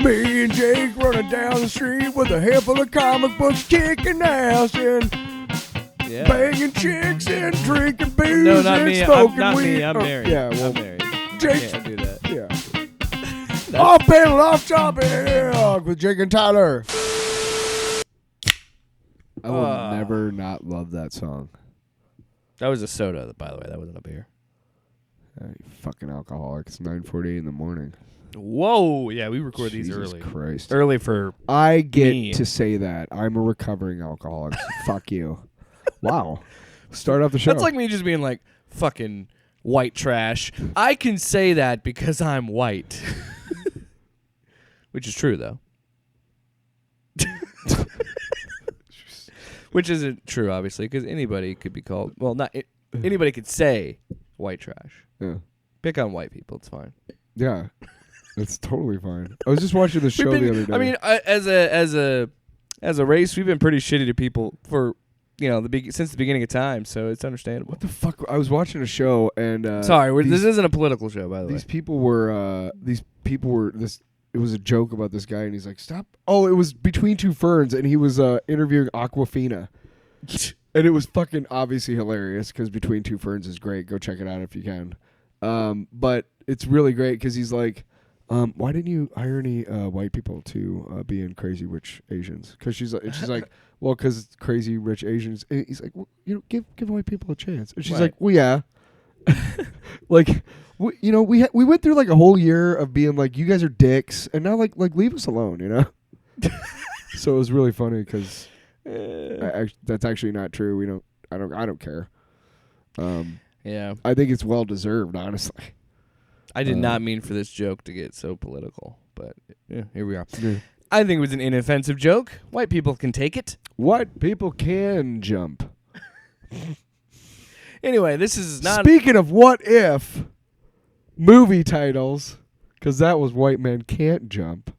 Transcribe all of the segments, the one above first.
Me and Jake running down the street with a handful of comic books, kicking ass and banging chicks and drinking booze No, not and me. smoking Not weed. me. I'm married. Yeah, well, I'm married. Jake. Can't do that. Yeah. Off panel, off topic with Jake and Tyler. I will never not love that song. That was a soda, by the way. That wasn't a beer. You fucking alcoholic. It's 9:48 in the morning. Whoa. Yeah, we record these Jesus early. Christ. Early for I get me. to say that. I'm a recovering alcoholic. Fuck you. Wow. Start off the show. That's like me just being like, fucking white trash. I can say that because I'm white. Which is true, though. Which isn't true, obviously, because anybody could be called... Well, not... anybody could say white trash. Yeah. Pick on white people. It's fine. Yeah. It's totally fine. I was just watching the show the other day. I mean, as a race, we've been pretty shitty to people for... since the beginning of time, so it's understandable. What the fuck? I was watching a show and... Sorry, this isn't a political show, by the way. These people were... It was a joke about this guy, and he's like, stop. Oh, it was Between Two Ferns, and he was interviewing Aquafina. And it was fucking obviously hilarious, because Between Two Ferns is great. Go check it out if you can. But it's really great, because he's like, why didn't you hire any white people to be in Crazy Rich Asians? Because she's like, well, because it's Crazy Rich Asians. And he's like, well, give white people a chance. And she's like, well, yeah. Like, we went through like a whole year of being like, you guys are dicks, and now like leave us alone, So it was really funny because that's actually not true. I don't care. Yeah, I think it's well deserved, honestly. I did not mean for this joke to get so political, but here we are. Yeah. I think it was an inoffensive joke. White people can take it. White people can jump. Anyway, this is not... Speaking of what if movie titles, because that was White Men Can't Jump.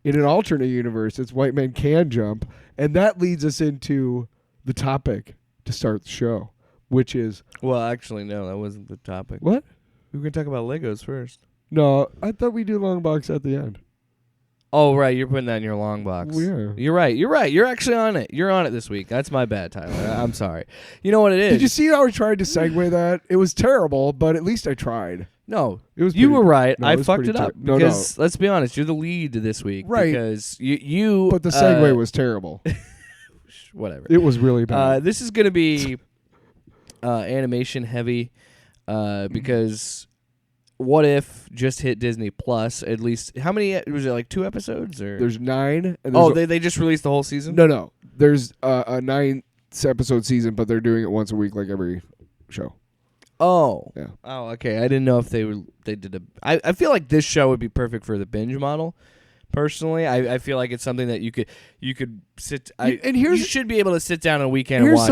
In an alternate universe, it's White Men Can Jump. And that leads us into the topic to start the show, which is... Well, actually, no, that wasn't the topic. What? We were going to talk about Legos first. No, I thought we do long box at the end. Oh, right. You're putting that in your long box. Yeah. You're right. You're actually on it. You're on it this week. That's my bad, Tyler. I'm sorry. You know what it is? Did you see how I tried to segue that? It was terrible, but at least I tried. No. It was you were right. No, I fucked it up. No, because, let's be honest, you're the lead this week. Right. Because you But the segue was terrible. Whatever. It was really bad. This is going to be animation heavy because... What If just hit Disney Plus? At least how many was it? Like 2 episodes or there's 9. And they just released the whole season? No. There's a 9-episode season, but they're doing it once a week, like every show. Oh, yeah. Oh, okay. I didn't know if they did a. I feel like this show would be perfect for the binge model. Personally, I feel like it's something that you could sit. You should be able to sit down on a weekend and watch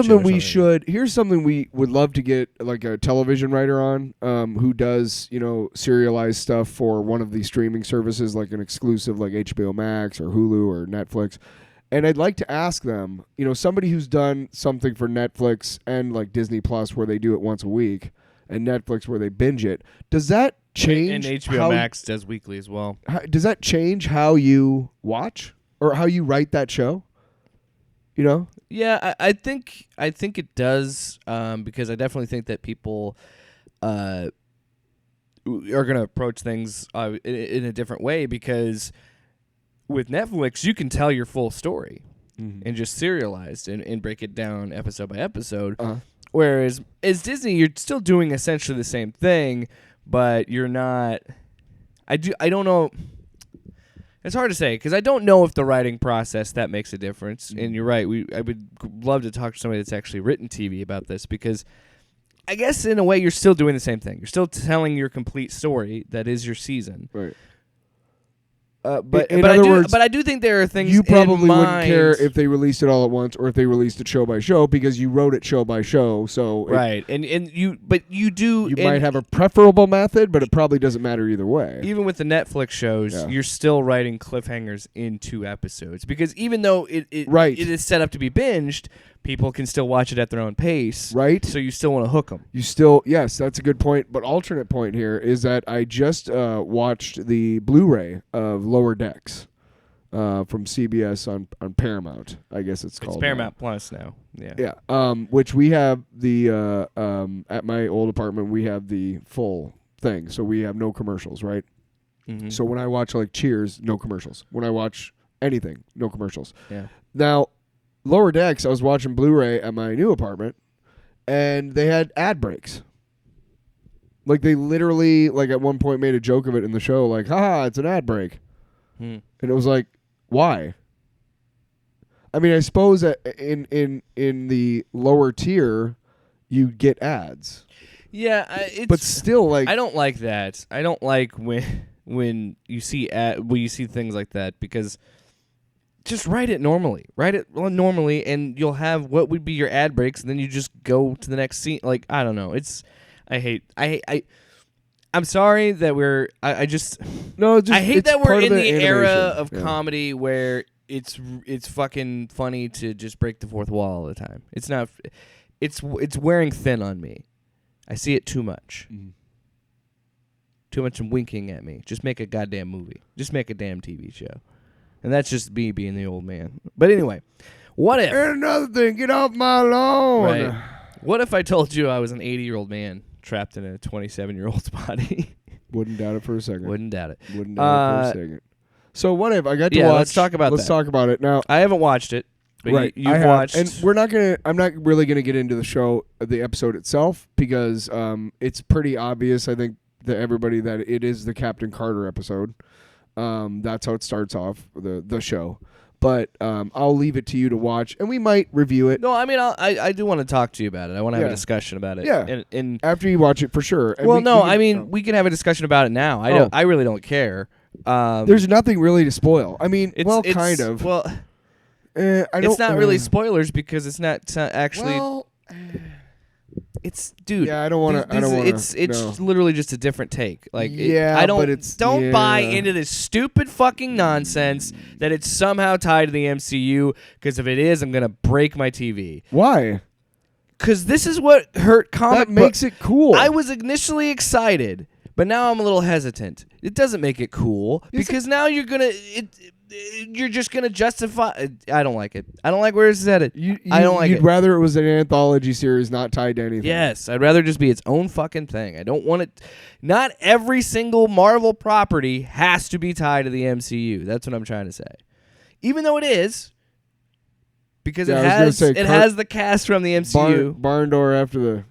Here's something we would love to get like a television writer on, who does serialized stuff for one of these streaming services, like an exclusive like HBO Max or Hulu or Netflix. And I'd like to ask them, somebody who's done something for Netflix and like Disney Plus where they do it once a week, and Netflix where they binge it. Does that change? And HBO Max does weekly as well. Does that change how you watch or how you write that show? Yeah, I think it does because I definitely think that people are going to approach things in a different way because with Netflix you can tell your full story and just serialized and break it down episode by episode. Whereas as Disney, you're still doing essentially the same thing, but you're not. I don't know. It's hard to say because I don't know if the writing process that makes a difference. And you're right. I would love to talk to somebody that's actually written TV about this because I guess in a way you're still doing the same thing. You're still telling your complete story that is your season. Right. But I do think there are things you probably in wouldn't care if they released it all at once or if they released it show by show because you wrote it show by show. So right, and you might have a preferable method, but it probably doesn't matter either way. Even with the Netflix shows, you're still writing cliffhangers into episodes because even though it is set up to be binged, people can still watch it at their own pace. Right. So you still want to hook them. Yes, that's a good point. But alternate point here is that I just watched the Blu-ray of Lower Decks from CBS on Paramount. I guess it's called. It's Paramount Plus now. Yeah. Yeah. Which we have the at my old apartment we have the full thing, so we have no commercials, right? Mm-hmm. So when I watch like Cheers, no commercials. When I watch anything, no commercials. Yeah. Now, Lower Decks, I was watching Blu-ray at my new apartment, and they had ad breaks. Like they literally, like at one point, made a joke of it in the show, like, "Haha, it's an ad break," and it was like, why? I mean, I suppose that in the lower tier, you get ads. Yeah, but still, like I don't like that. I don't like when you see things like that, because just write it normally. Write it normally, and you'll have what would be your ad breaks, and then you just go to the next scene. Like, I don't know. I'm sorry that we're. I just I hate that we're in the era of comedy where it's fucking funny to just break the fourth wall all the time. It's not. It's wearing thin on me. I see it too much. Mm-hmm. Too much winking at me. Just make a goddamn movie. Just make a damn TV show. And that's just me being the old man. But anyway, what if... And another thing, get off my lawn. Right. What if I told you I was an 80-year-old man trapped in a 27-year-old's body? Wouldn't doubt it for a second. Wouldn't doubt it. Wouldn't doubt it for a second. So what if I got to watch... let's talk about that. Let's talk about it. Now, I haven't watched it. But right, you've watched... And I'm not really going to get into the show, the episode itself, because it's pretty obvious, I think, to everybody that it is the Captain Carter episode. That's how it starts off, the show. But I'll leave it to you to watch, and we might review it. No, I mean, I do want to talk to you about it. I want to have a discussion about it. Yeah, and after you watch it, for sure. And we can have a discussion about it now. I really don't care. There's nothing really to spoil. I mean, kind of. Well... it's not really spoilers because it's not actually. Well, it's dude. Yeah, I don't want to. It's literally just a different take. Like, but don't buy into this stupid fucking nonsense that it's somehow tied to the MCU. Because if it is, I'm gonna break my TV. Why? Because this is what hurt comic. That makes it cool. I was initially excited, but now I'm a little hesitant. It doesn't make it cool because now you're gonna. You're just gonna justify. I don't like it. I don't like where it's headed. I don't like it. You'd rather it was an anthology series, not tied to anything. Yes, I'd rather just be its own fucking thing. I don't want it. Not every single Marvel property has to be tied to the MCU. That's what I'm trying to say. Even though it is, because it has the cast from the MCU. Barn door after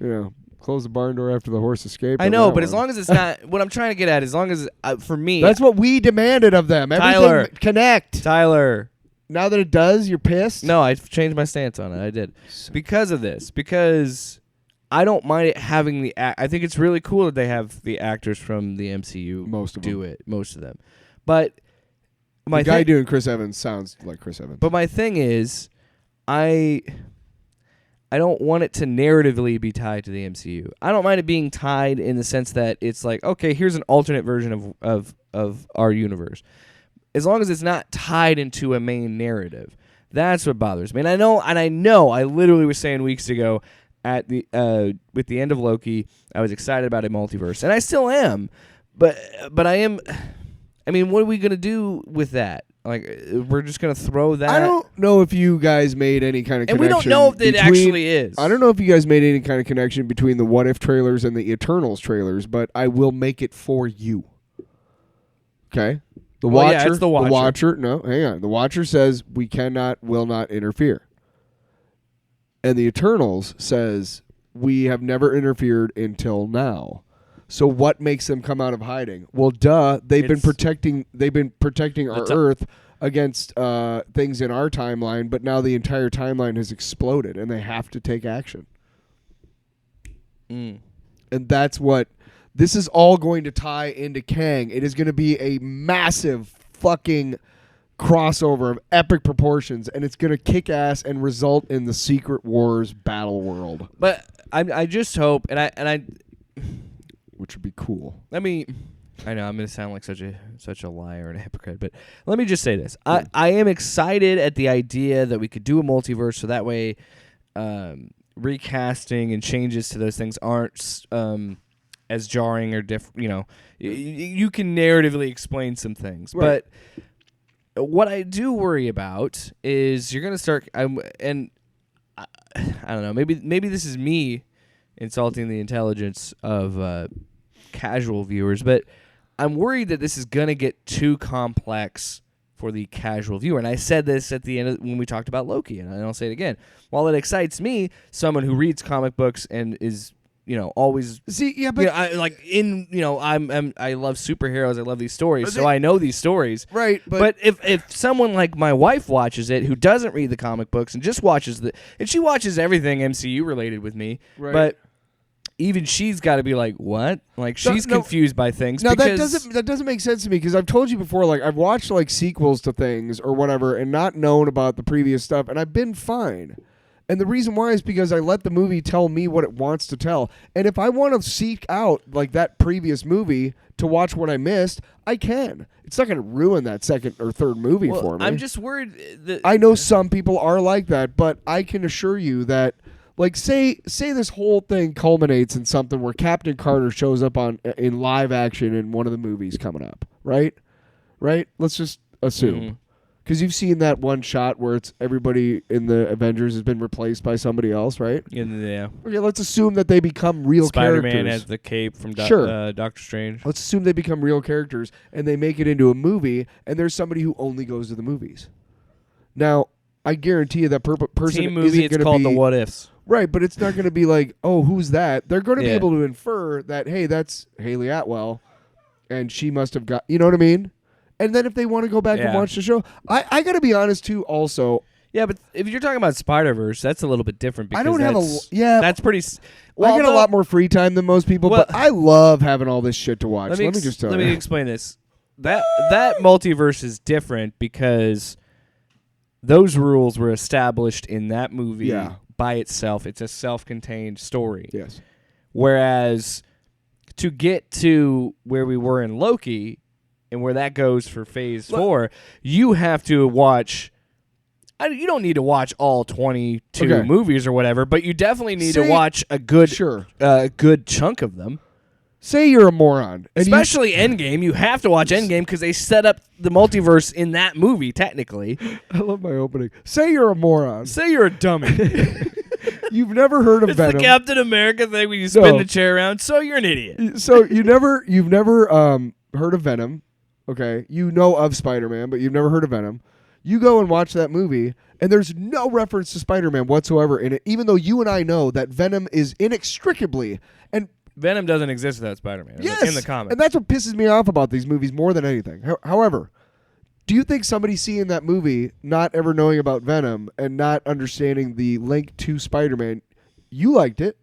the, close the barn door after the horse escaped. I know, but as long as it's not... What I'm trying to get at, as long as... for me... That's what we demanded of them. Tyler. Everything connect. Tyler. Now that it does, you're pissed? No, I've changed my stance on it. I did. Because of this. Because I don't mind it having the... I think it's really cool that they have the actors from the MCU most of them. But... The guy doing Chris Evans sounds like Chris Evans. But my thing is... I don't want it to narratively be tied to the MCU. I don't mind it being tied in the sense that it's like, okay, here's an alternate version of our universe. As long as it's not tied into a main narrative. That's what bothers me. And I know, I literally was saying weeks ago at the with the end of Loki, I was excited about a multiverse. And I still am. But I am... I mean, what are we going to do with that? Like, we're just going to throw that. I don't know if you guys made any kind of connection. And we don't know if it actually is. I don't know if you guys made any kind of connection between the What If trailers and the Eternals trailers, but I will make it for you. Okay? The Watcher. Yeah, it's the Watcher. The Watcher. No, hang on. The Watcher says we will not interfere. And the Eternals says we have never interfered until now. So what makes them come out of hiding? Well, duh, they've been protecting our Earth against things in our timeline, but now the entire timeline has exploded and they have to take action. And that's what this is all going to tie into Kang. It is going to be a massive fucking crossover of epic proportions, and it's going to kick ass and result in the Secret Wars battle world. But I just hope, and I which would be cool. I mean, I know I'm going to sound like such a liar and a hypocrite, but let me just say this. I am excited at the idea that we could do a multiverse, so that way recasting and changes to those things aren't as jarring or different. You know, you can narratively explain some things, Right. but what I do worry about is you're gonna start. I don't know. Maybe this is me insulting the intelligence of casual viewers, but I'm worried that this is gonna get too complex for the casual viewer. And I said this at the end when we talked about Loki, and I'll say it again. While it excites me, someone who reads comic books and is, always but I love superheroes. I love these stories, so I know these stories. right. But if someone like my wife watches it, who doesn't read the comic books and just watches and she watches everything MCU related with me, Right. but even she's got to be like, what? Like, she's confused by things. No, because that doesn't make sense to me, because I've told you before, like, I've watched like sequels to things or whatever and not known about the previous stuff, and I've been fine. And the reason why is because I let the movie tell me what it wants to tell. And if I want to seek out like that previous movie to watch what I missed, I can. It's not going to ruin that second or third movie for me. I'm just worried that I know some people are like that, but I can assure you that, like, say this whole thing culminates in something where Captain Carter shows up in live action in one of the movies coming up, right? Right? Let's just assume. Because you've seen that one shot where it's everybody in the Avengers has been replaced by somebody else, right? Yeah. Okay, let's assume that they become real Spider-Man characters. has the cape from Sure. Doctor Strange. Let's assume they become real characters and they make it into a movie, and there's somebody who only goes to the movies. Now, I guarantee you that person Team movie, isn't it's going to called be... The What Ifs. Right, but it's not going to be like, oh, who's that? They're going to be Yeah. able to infer that, hey, that's Haley Atwell, and she must have got... You know what I mean? And then if they want to go back and Yeah. watch the show... I got to be honest, too, also... Yeah, but if you're talking about Spider-Verse, that's a little bit different. Because I don't have that's, that's pretty... I get a lot more free time than most people, but I love having all this shit to watch. Let me just tell you. Let me explain this. That multiverse is different because those rules were established in that movie by itself. It's a self-contained story. Yes. Whereas to get to where we were in Loki and where that goes for Phase 4, you have to watch... You don't need to watch all 22 movies or whatever, but you definitely need to watch a good chunk of them. Say you're a moron. Especially Endgame. You have to watch Endgame because they set up the multiverse in that movie, technically. I love my opening. Say you're a moron. Say you're a dummy. You've never heard of it's Venom. It's the Captain America thing when you spin the chair around, so you're an idiot. So you've never heard of Venom, okay? You know of Spider-Man, but you've never heard of Venom. You go and watch that movie, and there's no reference to Spider-Man whatsoever in it, even though you and I know that Venom is inextricably... and Venom doesn't exist without Spider-Man in the comics. And that's what pisses me off about these movies more than anything. However, do you think somebody seeing that movie, not ever knowing about Venom and not understanding the link to Spider-Man, you liked it?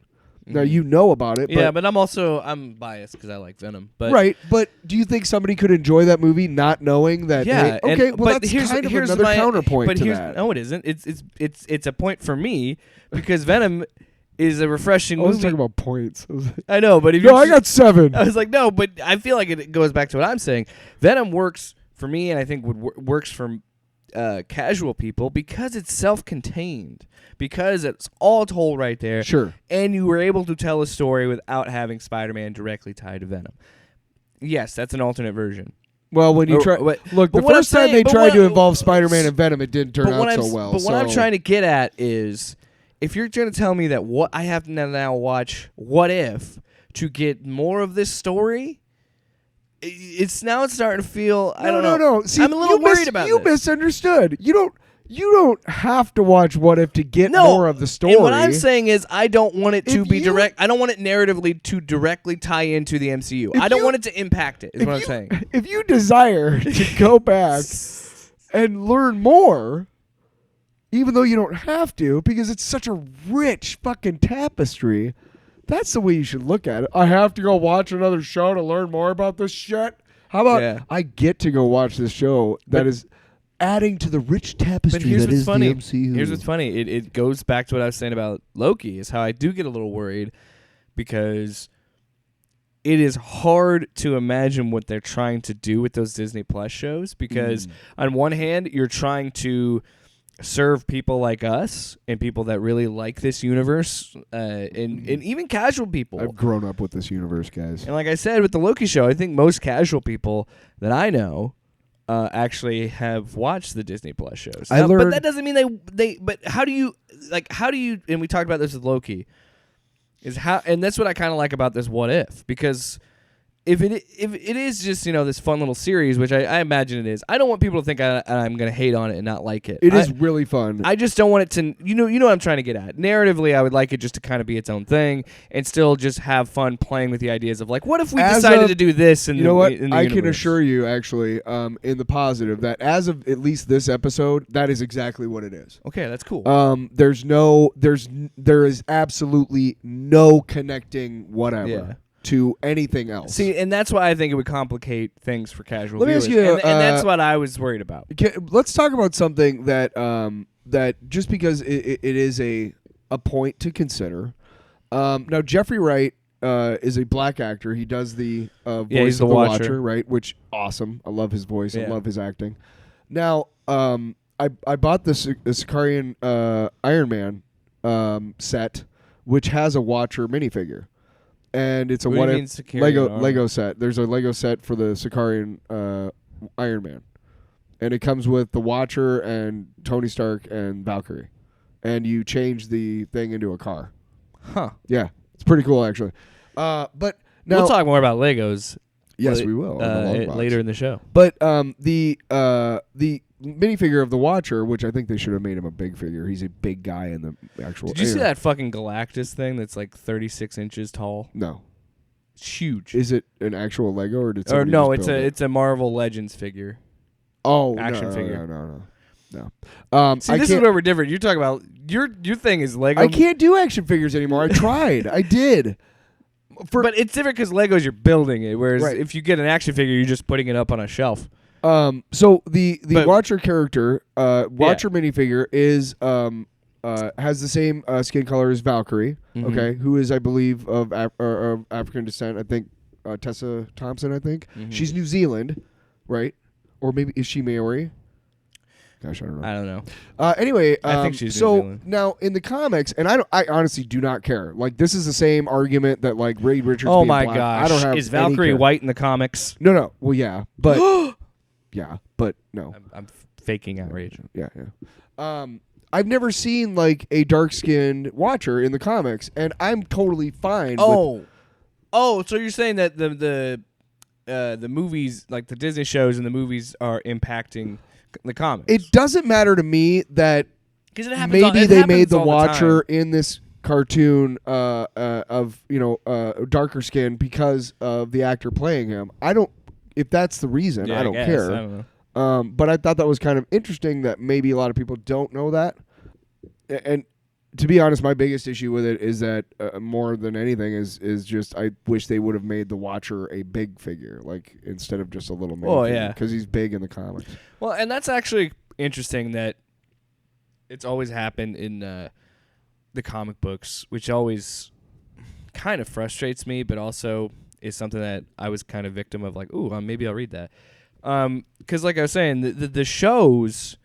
Now you know about it. Yeah, but I'm biased because I like Venom. But right, but do you think somebody could enjoy that movie not knowing that? Yeah, hey, okay, well but that's here's another counterpoint to that. No, it isn't. It's a point for me because Venom is a refreshing I was movie. talking about points. I know, but if I got 7. I was like, no, but I feel like it goes back to what I'm saying. Venom works for me, and I think works for casual people because it's self-contained. Because it's all told right there. Sure. And you were able to tell a story without having Spider-Man directly tied to Venom. Yes, that's an alternate version. Well, when you try... Look, the first time they tried to involve Spider-Man and Venom, it didn't turn out so well. But what I'm trying to get at is, if you're going to tell me that what I have to now watch What If to get more of this story... It's starting to feel... I don't know. No. See, I'm a little worried about this. You misunderstood. You don't have to watch What If to get more of the story. And what I'm saying is I don't want it to be direct. I don't want it narratively to directly tie into the MCU. I don't want it to impact it, is what I'm saying. If you desire to go back and learn more, even though you don't have to, because it's such a rich fucking tapestry, that's the way you should look at it. I have to go watch another show to learn more about this shit? How about I get to go watch this show that is... adding to the rich tapestry that is the MCU. Here's what's funny. It goes back to what I was saying about Loki, is how I do get a little worried because it is hard to imagine what they're trying to do with those Disney Plus shows because on one hand, you're trying to serve people like us and people that really like this universe, and even casual people. I've grown up with this universe, guys. And like I said with the Loki show, I think most casual people that I know actually have watched the Disney Plus shows. I But learned- that doesn't mean they. But how do you? And we talked about this with Loki. And that's what I kind of like about this What If, because if it is just this fun little series, which I imagine it is, I don't want people to think I'm going to hate on it and not like it. It is really fun. I just don't want it to, you know what I'm trying to get at. Narratively, I would like it just to kind of be its own thing and still just have fun playing with the ideas of like, what if we decided to do this? In you know what? In the I can universe? assure you, actually, in the positive, that as of at least this episode, that is exactly what it is. Okay, that's cool. There is absolutely no connecting whatever. Yeah. To anything else. See, and that's why I think it would complicate things for casual Let me viewers. ask you, and that's what I was worried about. Let's talk about something that that just because it is a point to consider. Now Jeffrey Wright is a black actor. He does the voice he's of the the Watcher. right? Which awesome. I love his voice. I Yeah. love his acting. Now, I bought the Sicarian Iron Man set, which has a Watcher minifigure. And it's a What do you mean Lego set. There's a Lego set for the Sicarian Iron Man, and it comes with the Watcher and Tony Stark and Valkyrie, and you change the thing into a car. Huh. Yeah, it's pretty cool actually. But now We'll talk more about Legos. yes, we will on the long box. Later in the show. But the minifigure of the Watcher, which I think they should have made him a big figure. He's a big guy in the actual. Did you see that fucking Galactus thing that's like 36 inches tall? No. It's huge. Is it an actual Lego or did Or somebody no, just build it? it's a Marvel Legends figure. Action figure. No. See, this is where we're different. You're talking about your thing is Lego. I can't do action figures anymore. I tried. I did. But it's different because Legos you're building it, whereas Right. if you get an action figure, you're just putting it up on a shelf. So the But- Watcher character, Watcher minifigure is has the same skin color as Valkyrie. Mhm. Okay, who is I believe of African descent. I think Tessa Thompson. I think Mhm. she's New Zealand, right? Or maybe is she Maori? Gosh, I don't know. I don't know. Anyway, I think she's New so Zealand. now in the comics, and I honestly do not care. Like this is the same argument that like Ray Richards. Oh being my black. gosh! I don't have is any Valkyrie care. white in the comics? No. Well, yeah, but yeah, but no. I'm faking outrage. Yeah. I've never seen like a dark skinned Watcher in the comics, and I'm totally fine. with, So you're saying that the movies, like the Disney shows and the movies, are impacting the comics? it doesn't matter to me that Because it happens. maybe they made the all Watcher time. in this cartoon of darker skin because of the actor playing him. I don't. If that's the reason, Yeah, I don't guess. care. I don't know. But I thought that was kind of interesting that maybe a lot of people don't know that. And to be honest, my biggest issue with it is that more than anything is just I wish they would have made the Watcher a big figure, like instead of just a little mini. Oh, yeah. Because he's big in the comics. Well, and that's actually interesting that it's always happened in the comic books, which always kind of frustrates me, but also is something that I was kind of victim of. Like, ooh, maybe I'll read that. Because, like I was saying, the shows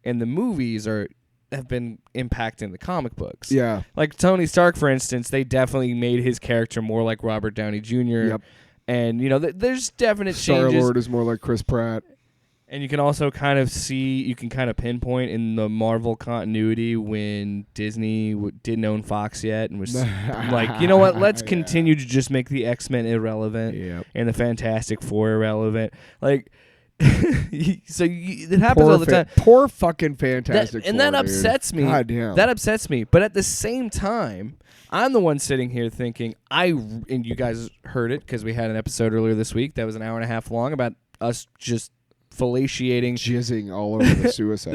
and the movies have been impacting the comic books. Yeah. Like Tony Stark, for instance, they definitely made his character more like Robert Downey Jr. Yep. And, there's definite changes. Star-Lord is more like Chris Pratt. And you can also kind of pinpoint in the Marvel continuity when Disney didn't own Fox yet and was like, you know what, let's Yeah. continue to just make the X-Men irrelevant Yep. and the Fantastic Four irrelevant. Like, it happens all the time. Poor fucking Fantastic Four, That dude. upsets me. God damn. That upsets me. But at the same time, I'm the one sitting here thinking, and you guys heard it because we had an episode earlier this week that was an hour and a half long about us just fellatiating jizzing all over the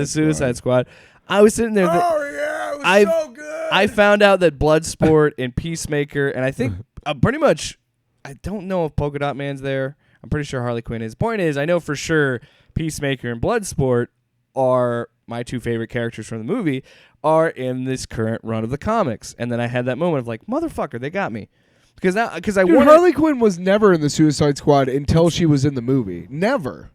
Suicide Squad. I was sitting there. Yeah, it was so good. I found out that Bloodsport and Peacemaker, and I think pretty much, I don't know if Polka Dot Man's there. I'm pretty sure Harley Quinn is. Point is, I know for sure Peacemaker and Bloodsport are my two favorite characters from the movie, are in this current run of the comics. And then I had that moment of like, motherfucker, they got me. Because Dude, Harley Quinn was never in the Suicide Squad until she was in the movie. Never.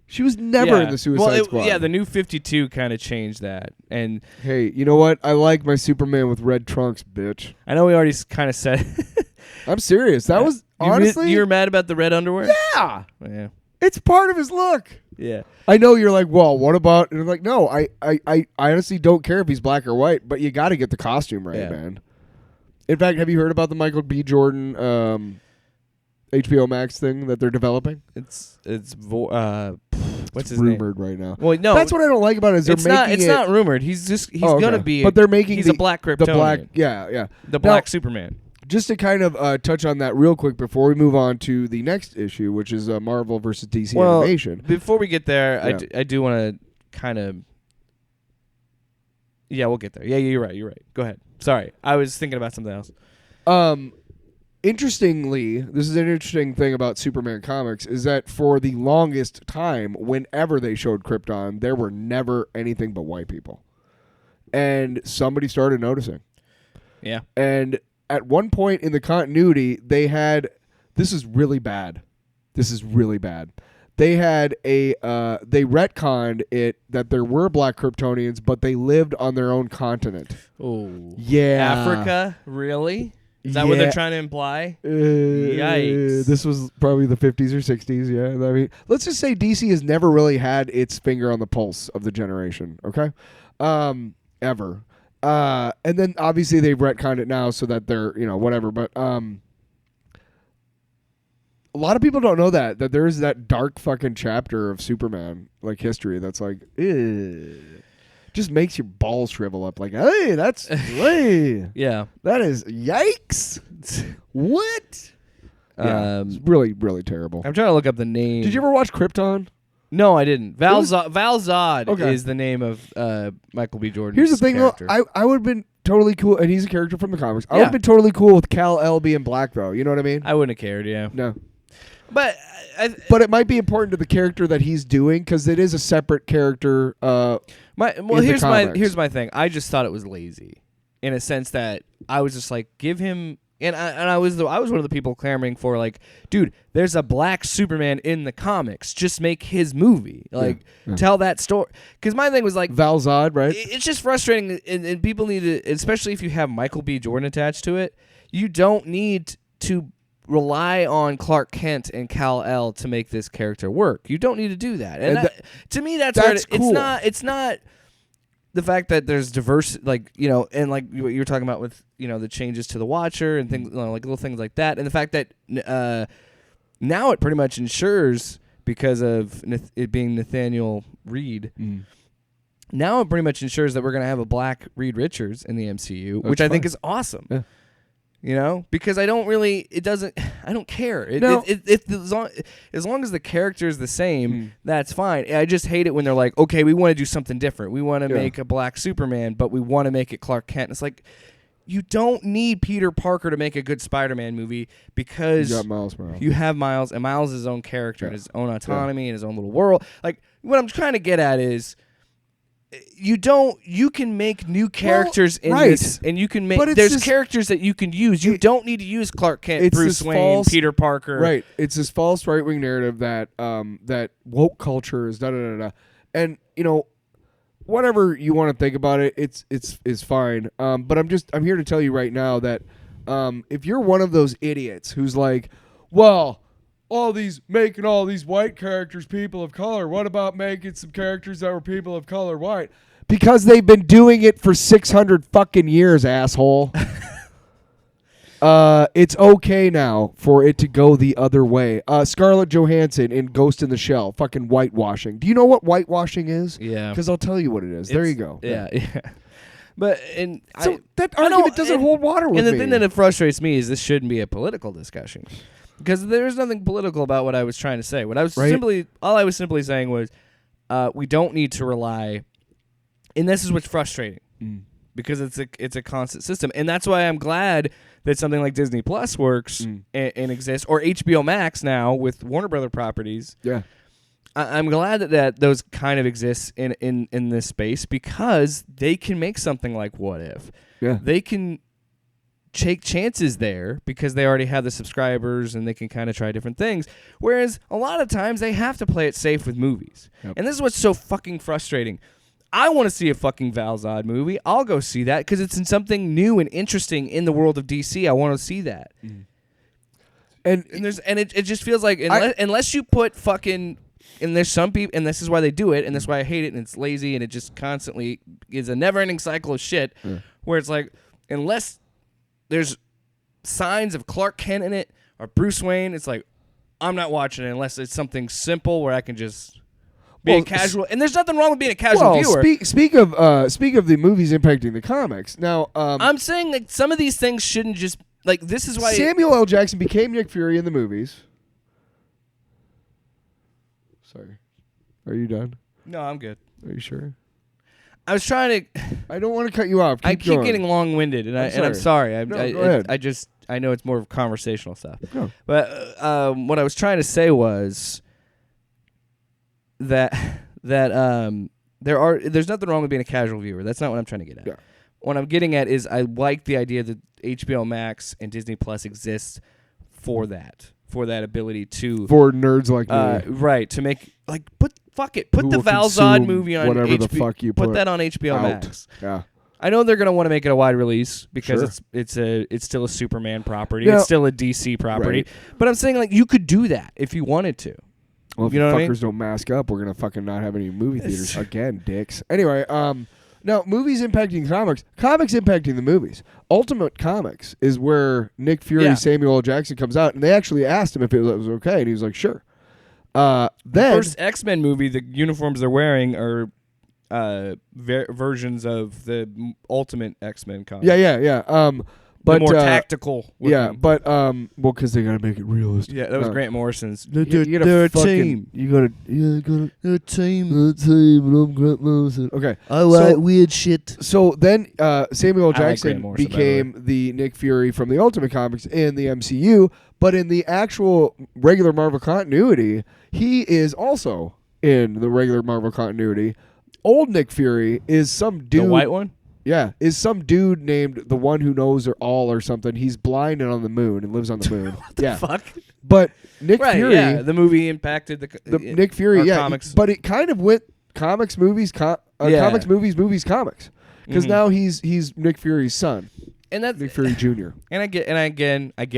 She was never in the Suicide Squad. Yeah, the New 52 kind of changed that. And hey, you know what? I like my Superman with red trunks, bitch. I know we already kind of said. I'm serious. That was honestly. You were mad about the red underwear? Yeah. Yeah. It's part of his look. Yeah. I know you're like, well, what about? And I'm like, no, I honestly don't care if he's black or white, but you got to get the costume right, man. In fact, have you heard about the Michael B. Jordan HBO Max thing that they're developing? What's his rumored name? right now. Well, no, that's what I don't like about it. Is it's not rumored. He's gonna be. But they're making he's a black Kryptonian. The black Superman. Just to kind of touch on that real quick before we move on to the next issue, which is Marvel versus DC animation. Before we get there, I do want to kind of. Yeah, we'll get there. Yeah, you're right. Go ahead. Sorry, I was thinking about something else. Interestingly, this is an interesting thing about Superman comics, is that for the longest time, whenever they showed Krypton, there were never anything but white people. And somebody started noticing. Yeah. And at one point in the continuity, they had... This is really bad. They had they retconned it that there were black Kryptonians, but they lived on their own continent. Oh. Yeah. Africa? Really? Is that what they're trying to imply? Yikes. This was probably the 50s or 60s, yeah. I mean, let's just say DC has never really had its finger on the pulse of the generation, okay? Ever. And then, obviously, they've retconned it now so that they're, whatever. But a lot of people don't know that there is that dark fucking chapter of Superman, like, history that's like, ew. Just makes your balls shrivel up. Like, hey, that's hey, yeah, that is yikes. What? Yeah, it's really, really terrible. I'm trying to look up the name. Did you ever watch Krypton? No, I didn't. Val Zod is the name of Michael B. Jordan's Here's the thing, character. though. I would have been totally cool, and he's a character from the comics. I would have been totally cool with Kal-El being black, though. You know what I mean? I wouldn't have cared. Yeah. No. But it might be important to the character that he's doing because it is a separate character. Here's my thing. I just thought it was lazy, in a sense that I was just like, give him. And I was one of the people clamoring for, like, dude, there's a black Superman in the comics. Just make his movie. Like, tell that story. Because my thing was like, Val Zod, right? It's just frustrating, and people need to, especially if you have Michael B. Jordan attached to it. You don't need to rely on Clark Kent and Kal-El to make this character work. You don't need to do that. And to me, that's cool. It's not the fact that there's diverse, like, and like what you were talking about with, the changes to the Watcher and things, like little things like that. And the fact that now it pretty much ensures, because of it being Nathaniel Reed, now it pretty much ensures that we're going to have a black Reed Richards in the MCU, which I think is awesome. Yeah. Because I don't care. As long as the character is the same, that's fine. I just hate it when they're like, okay, we want to do something different. We want to make a black Superman, but we want to make it Clark Kent. It's like, you don't need Peter Parker to make a good Spider-Man movie because you got Miles Morales. You have Miles, and Miles is his own character and his own autonomy and his own little world. Like, what I'm trying to get at is, you can make new characters in this, and you can make, there's characters that you can use. You don't need to use Clark Kent, Bruce Wayne, Peter Parker. Right. It's this false right-wing narrative that that woke culture is da-da-da-da. And, whatever you want to think about it, it's fine. But I'm here to tell you right now that if you're one of those idiots who's like, well, making all these white characters people of color. What about making some characters that were people of color white? Because they've been doing it for 600 fucking years, asshole. It's okay now for it to go the other way. Scarlett Johansson in Ghost in the Shell, fucking whitewashing. Do you know what whitewashing is? Yeah. Because I'll tell you what it is. There you go. Yeah. But that argument doesn't hold water with me. And the thing that frustrates me is this shouldn't be a political discussion. Because there's nothing political about what I was trying to say. All I was simply saying was, we don't need to rely, and this is what's frustrating, because it's a constant system, and that's why I'm glad that something like Disney Plus works and exists, or HBO Max now with Warner Brother properties. Yeah, I'm glad that those kind of exist in this space, because they can make something like What If. Yeah, they can take chances there because they already have the subscribers and they can kind of try different things. Whereas a lot of times they have to play it safe with movies. Yep. And this is what's so fucking frustrating. I want to see a fucking Val Zod movie. I'll go see that because it's in something new and interesting in the world of DC. I want to see that. Mm. And it just feels like unless you put fucking, and there's some people, and this is why they do it, and that's why I hate it, and it's lazy, and it just constantly is a never-ending cycle of shit where it's like, unless there's signs of Clark Kent in it or Bruce Wayne, it's like, I'm not watching it unless it's something simple where I can just be a casual. And there's nothing wrong with being a casual viewer. Speak of the movies impacting the comics. Now, I'm saying that some of these things shouldn't just, like, this is why Samuel L. Jackson became Nick Fury in the movies. Sorry. Are you done? No, I'm good. Are you sure? I was trying to. I don't want to cut you off. I keep getting long-winded, and I'm sorry. Go ahead. I know it's more of conversational stuff. No. But what I was trying to say was that there's nothing wrong with being a casual viewer. That's not what I'm trying to get at. Yeah. What I'm getting at is I like the idea that HBO Max and Disney Plus exist for that ability to for nerds like me, right? To make put Who the will Val Zod consume movie on whatever HBO. the fuck you put that on HBO out. Max. Yeah. I know they're going to want to make it a wide release because Sure. it's still a Superman property. Yeah. It's still a DC property. Right. But I'm saying, like, you could do that if you wanted to. Well, if you know what I mean? fuckers don't mask up, we're gonna fucking not have any movie theaters again, dicks. Anyway, now movies impacting comics impacting the movies. Ultimate Comics is where Nick Fury, Samuel L. Jackson comes out, and they actually asked him if it was okay, and he was like, "Sure." Then the first X-Men movie, the uniforms they're wearing are versions of the Ultimate X-Men comic. Yeah. But more tactical. Well, because they gotta make it realistic. Yeah, that was Grant Morrison's. They're a team. You gotta They're a team. and I'm Grant Morrison. Okay, I like weird shit. so then Samuel L. I like Jackson Grant Morrison, became the Nick Fury from the Ultimate Comics in the MCU, but in the actual regular Marvel continuity, he is also in the regular Marvel continuity. Old Nick Fury is some dude. The white one? Yeah, is some dude named the One Who Knows It All or something. He's blind and on the moon and lives on the moon. What the fuck? But Nick Fury, the movie impacted the Nick Fury, comics. but it kind of went comics, movies, comics, movies, comics. Because now he's Nick Fury's son, and that's Nick Fury Jr. And I get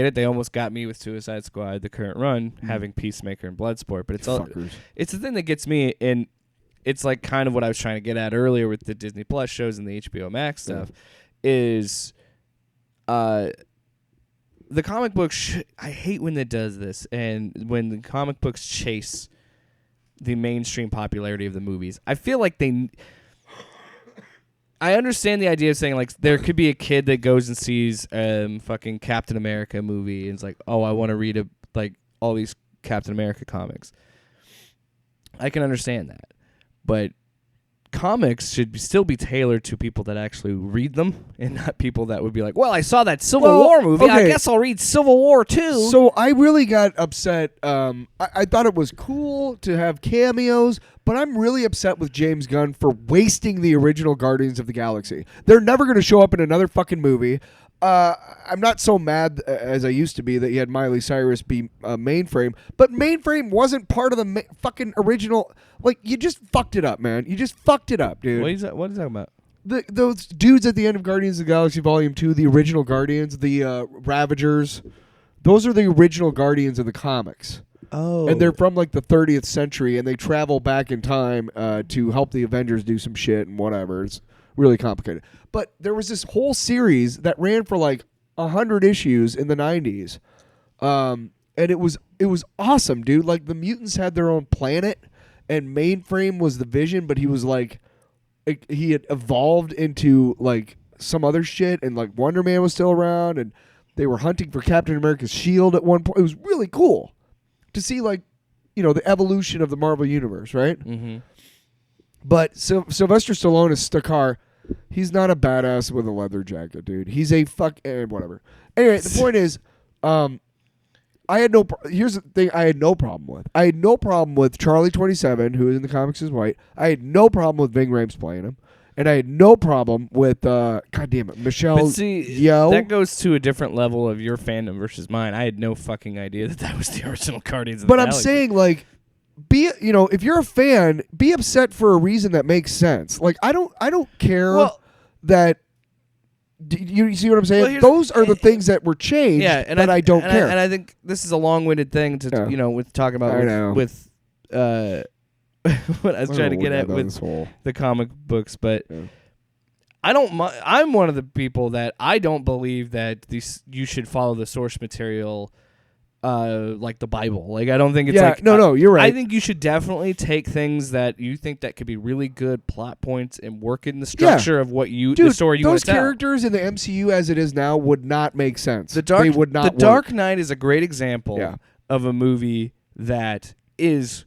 it. They almost got me with Suicide Squad, the current run, having Peacemaker and Bloodsport. But it's the thing that gets me, and it's like kind of what I was trying to get at earlier with the Disney Plus shows and the HBO Max stuff, is the comic book. I hate when it does this, and when the comic books chase the mainstream popularity of the movies. I feel like I understand the idea of saying, like, there could be a kid that goes and sees fucking Captain America movie and is like, oh, I want to read all these Captain America comics. I can understand that. But comics should still be tailored to people that actually read them and not people that would be like, well, I saw that Civil War movie. Okay. I guess I'll read Civil War too. So I really got upset. I thought it was cool to have cameos, but I'm really upset with James Gunn for wasting the original Guardians of the Galaxy. They're never going to show up in another fucking movie. I'm not so mad as I used to be that you had Miley Cyrus be Mainframe, but Mainframe wasn't part of the fucking original. Like, you just fucked it up, man. You just fucked it up, dude. What is that about? Those dudes at the end of Guardians of the Galaxy Volume 2, the original Guardians, the Ravagers, those are the original Guardians of the comics. Oh. And they're from like the 30th century, and they travel back in time to help the Avengers do some shit and whatever. It's really complicated. But there was this whole series that ran for like 100 issues in the 90s. And it was awesome, dude. Like, the mutants had their own planet, and Mainframe was the Vision, but he was like, he had evolved into like some other shit, and like Wonder Man was still around, and they were hunting for Captain America's shield at one point. It was really cool to see, like, the evolution of the Marvel universe, right? Mm-hmm. But Sylvester Stallone is Stakar. He's not a badass with a leather jacket, dude. He's a whatever. Anyway, the point is, here's the thing I had no problem with. I had no problem with Charlie 27, who in the comics is white. I had no problem with Ving Rhames playing him. and I had no problem with God damn it, Michelle But see, Yeoh. that goes to a different level of your fandom versus mine. I had no fucking idea that was the original Guardians of But the I'm Galaxy. saying, like, if you're a fan, be upset for a reason that makes sense. Like, I don't care that. You see what I'm saying? Well, Those are the things that were changed, and I don't care. and I think this is a long-winded thing to with talking about with what I was trying to get at with the comic books, but I'm one of the people that I don't believe that you should follow the source material. Like the Bible. Like, I don't think it's like... No, you're right. I think you should definitely take things that you think that could be really good plot points and work in the structure of what the story you want to tell. Those characters in the MCU as it is now would not make sense. They would not work. Dark Knight is a great example of a movie that is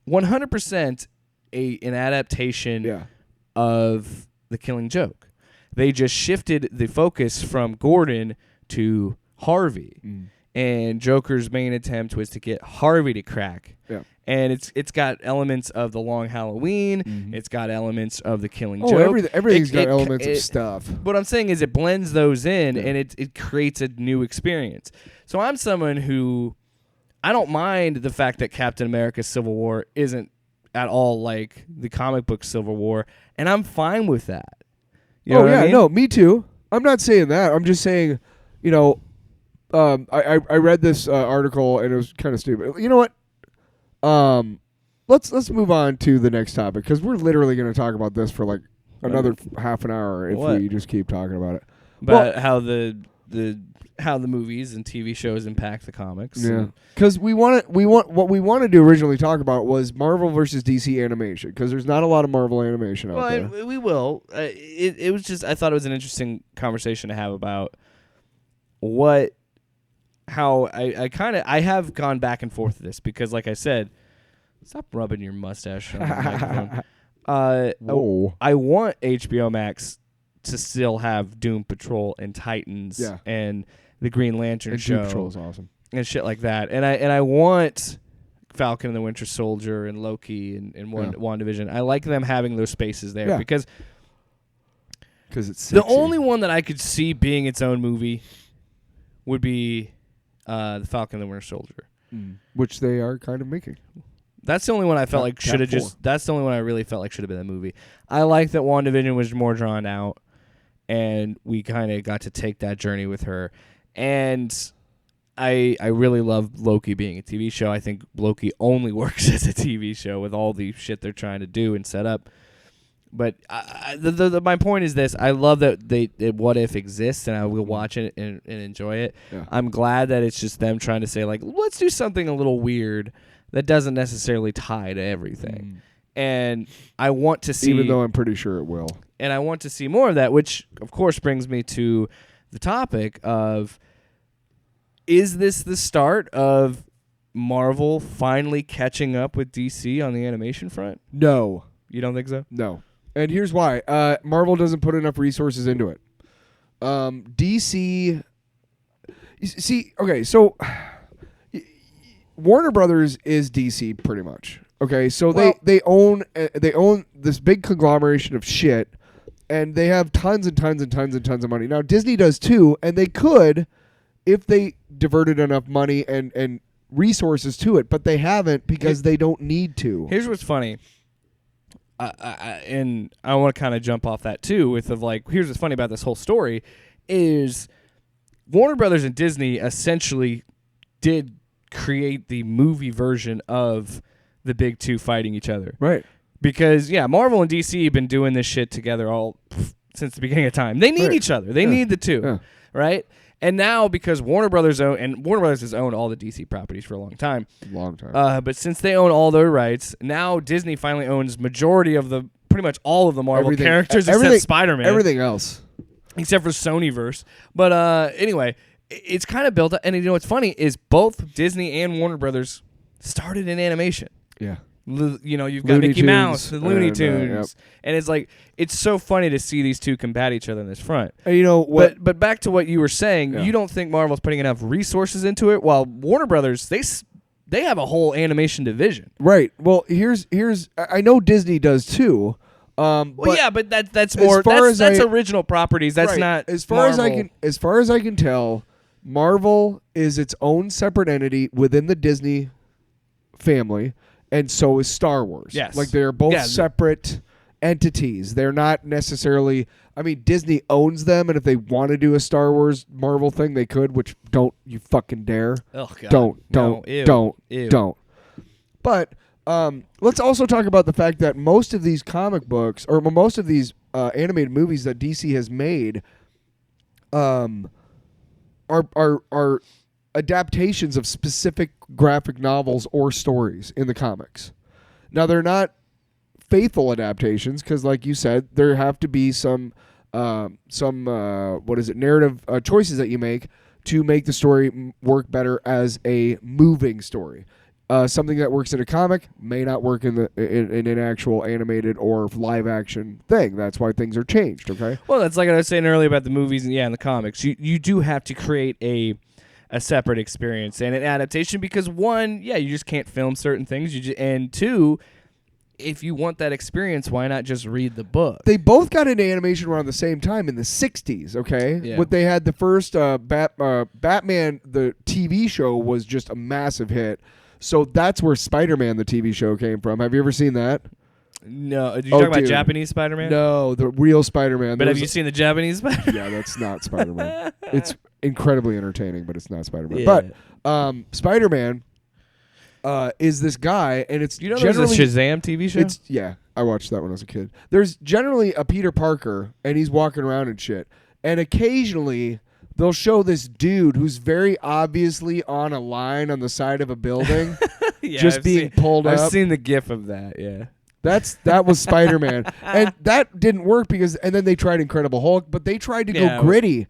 100% an adaptation of The Killing Joke. They just shifted the focus from Gordon to Harvey. And Joker's main attempt was to get Harvey to crack. Yeah. And it's got elements of The Long Halloween. Mm-hmm. It's got elements of The Killing Joke. Everything's got elements of stuff. What I'm saying is it blends those in, and it creates a new experience. So I'm someone who... I don't mind the fact that Captain America Civil War isn't at all like the comic book Civil War, and I'm fine with that. You know what I mean? No, me too. I'm not saying that. I'm just saying, I read this article and it was kind of stupid. You know what? Let's move on to the next topic because we're literally going to talk about this for like another half an hour if we just keep talking about it. About how the movies and TV shows impact the comics. Yeah, because what we wanted to originally talk about was Marvel versus DC animation because there's not a lot of Marvel animation out there. Well, we will. It was just I thought it was an interesting conversation to have about how I have gone back and forth with this because, like I said, stop rubbing your mustache on the microphone. Whoa. I want HBO Max to still have Doom Patrol and Titans and the Green Lantern show. Doom Patrol is awesome. And shit like that. And I want Falcon and the Winter Soldier and Loki and WandaVision. I like them having those spaces there because it's sexy. The only one that I could see being its own movie would be the Falcon and the Winter Soldier. Which they are kind of making. That's the only one I felt like should have just... That's the only one I really felt like should have been the movie. I like that WandaVision was more drawn out, and we kind of got to take that journey with her. And I really love Loki being a TV show. I think Loki only works as a TV show with all the shit they're trying to do and set up. But my point is this. I love that What If exists, and I will watch it and enjoy it. Yeah. I'm glad that it's just them trying to say, like, let's do something a little weird that doesn't necessarily tie to everything. And I want to see... Even though I'm pretty sure it will. And I want to see more of that, which, of course, brings me to the topic of, is this the start of Marvel finally catching up with DC on the animation front? No. You don't think so? No. And here's why. Marvel doesn't put enough resources into it. DC... See, okay, so... Warner Brothers is DC pretty much. Okay, so they own this big conglomeration of shit, and they have tons and tons and tons and tons of money. Now Disney does too, and they could if they diverted enough money and resources to it, but they haven't because they don't need to. Here's what's funny. And I want to kind of jump off that too here's what's funny about this whole story is Warner Brothers and Disney essentially did create the movie version of the big two fighting each other. Right. Because, Marvel and DC have been doing this shit together all since the beginning of time. They need each other. They need the two, right? And now because Warner Brothers has owned all the DC properties for a long time. But since they own all their rights, now Disney finally owns majority of pretty much all of the Marvel characters except Spider-Man. Everything else. Except for Sonyverse. But anyway... It's kind of built up, and you know what's funny is both Disney and Warner Brothers started in animation. Yeah. You've got Mickey Mouse, the Looney Tunes, and it's like it's so funny to see these two combat each other in this front. And you know what? But back to what you were saying, you don't think Marvel's putting enough resources into it, while Warner Brothers they have a whole animation division. Right. Well, here's I know Disney does too. Well, yeah, but that's as more. far That's, as that's original properties. That's right, not as far Marvel. as far as I can tell, Marvel is its own separate entity within the Disney family, and so is Star Wars. Yes. Like they're both Yeah. separate entities. They're not necessarily. I mean, Disney owns them, and if they want to do a Star Wars Marvel thing, they could. Which don't you fucking dare? Oh God. Don't. Ew. Don't. But let's also talk about the fact that most of these comic books, or most of these animated movies that DC has made, are adaptations of specific graphic novels or stories in the comics. Now they're not faithful adaptations because, like you said, there have to be some narrative choices that you make to make the story work better as a moving story. Something that works in a comic may not work in an actual animated or live action thing. That's why things are changed. Okay. Well, that's like I was saying earlier about the movies and and the comics. You do have to create a separate experience and an adaptation because one, you just can't film certain things. And two, if you want that experience, why not just read the book? They both got into animation around the same time in the 60s, okay? Yeah. What they had the first Batman, the TV show, was just a massive hit. So that's where Spider-Man, the TV show, came from. Have you ever seen that? No. Did you talk about Japanese Spider-Man? No, the real Spider-Man. But have you seen the Japanese Spider-Man? Yeah, that's not Spider-Man. It's incredibly entertaining, but it's not Spider-Man. Yeah. But Spider-Man is this guy, and it's there's a generally Shazam TV show? I watched that when I was a kid. There's generally a Peter Parker, and he's walking around and shit. And occasionally they'll show this dude who's very obviously on a line on the side of a building, pulled up. I've seen the GIF of that. Yeah. That was Spider-Man, and that didn't work and then they tried Incredible Hulk, but they tried to go gritty.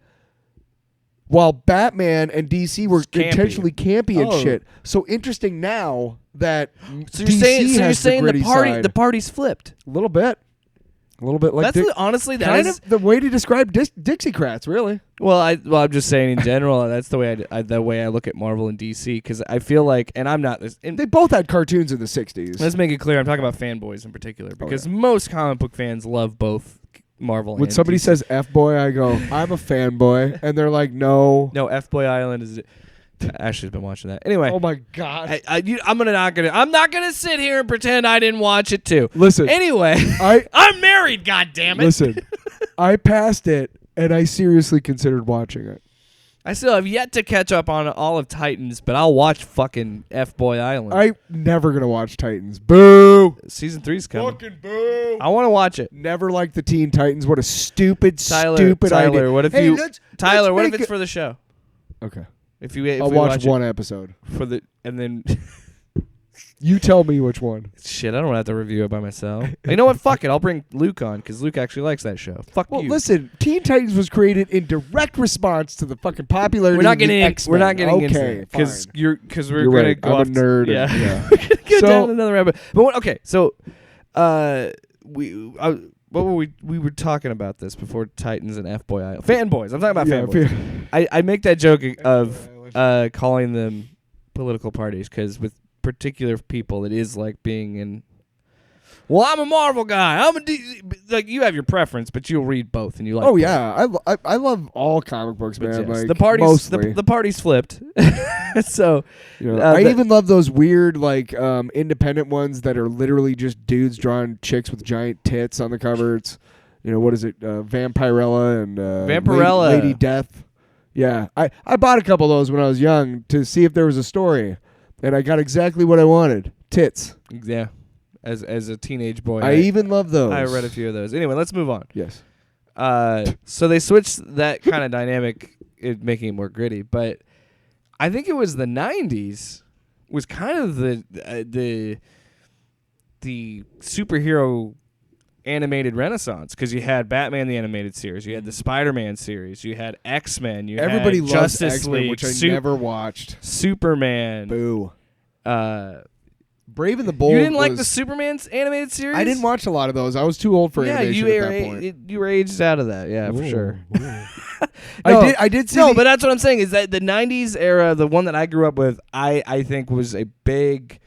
While Batman and DC were intentionally campy and shit. So interesting now that DC has saying the side. the party's flipped. A little bit like Honestly, that kind is of the way to describe Dixiecrats, really. Well, I'm just saying in general. That's the way I look at Marvel and DC because I feel like, and I'm not this. They both had cartoons in the 60s. Let's make it clear. I'm talking about fanboys in particular because most comic book fans love both Marvel. When and somebody DC. says F-boy, I go, I'm a fanboy, and they're like, no. No, F-Boy Island is. Ashley's been watching that. Anyway. Oh my God. I'm not gonna sit here and pretend I didn't watch it too. Listen. Anyway, I'm married. God damn it. Listen, I passed it, and I seriously considered watching it. I still have yet to catch up on all of Titans, but I'll watch fucking F-Boy Island. I'm never gonna watch Titans. Boo. Season 3's coming. Fucking boo. I want to watch it. Never liked the Teen Titans. What a stupid Tyler, idea. What if hey, you? Tyler, what if it's for the show? Okay. If we I'll watch watch one episode. and then you tell me which one. Shit, I don't have to review it by myself. You know what? Fuck it. I'll bring Luke on because Luke actually likes that show. Fuck you. Well, listen, Teen Titans was created in direct response to the fucking popularity we're not of the getting X-Men. We're not getting okay, into because we're You're gonna right. go I'm off a nerd. Yeah. Yeah. We're gonna go So- down another rabbit. But what were we were talking about this before Titans and F-Boy Island. Fanboys. I'm talking about fanboys. I make that joke of calling them political parties because with particular people it is like being in. Well, I'm a Marvel guy. I'm a DC. Like you have your preference, but you'll read both and you like. Oh both. yeah, I love all comic books, man. Yes, Like the party's mostly. the party's flipped. So I even love those weird like independent ones that are literally just dudes drawing chicks with giant tits on the cover. It's what is it? Vampirella and Vampirella. Lady Death. Yeah, I bought a couple of those when I was young to see if there was a story, and I got exactly what I wanted: tits. Yeah. As a teenage boy, I even love those. I read a few of those. Anyway, let's move on. Yes. So they switched that kind of dynamic, making it more gritty. But I think it was the '90s was kind of the superhero animated renaissance because you had Batman the animated series, you had the Spider-Man series, you had X-Men, Everybody had loves Justice X-Men, League, which I never watched. Superman. Boo. Brave and the Bold. You didn't like the Superman's animated series? I didn't watch a lot of those. I was too old for animation at that point. You were aged out of that. Yeah, for sure. I did see but that's what I'm saying is that the 90s era, the one that I grew up with, I think was a big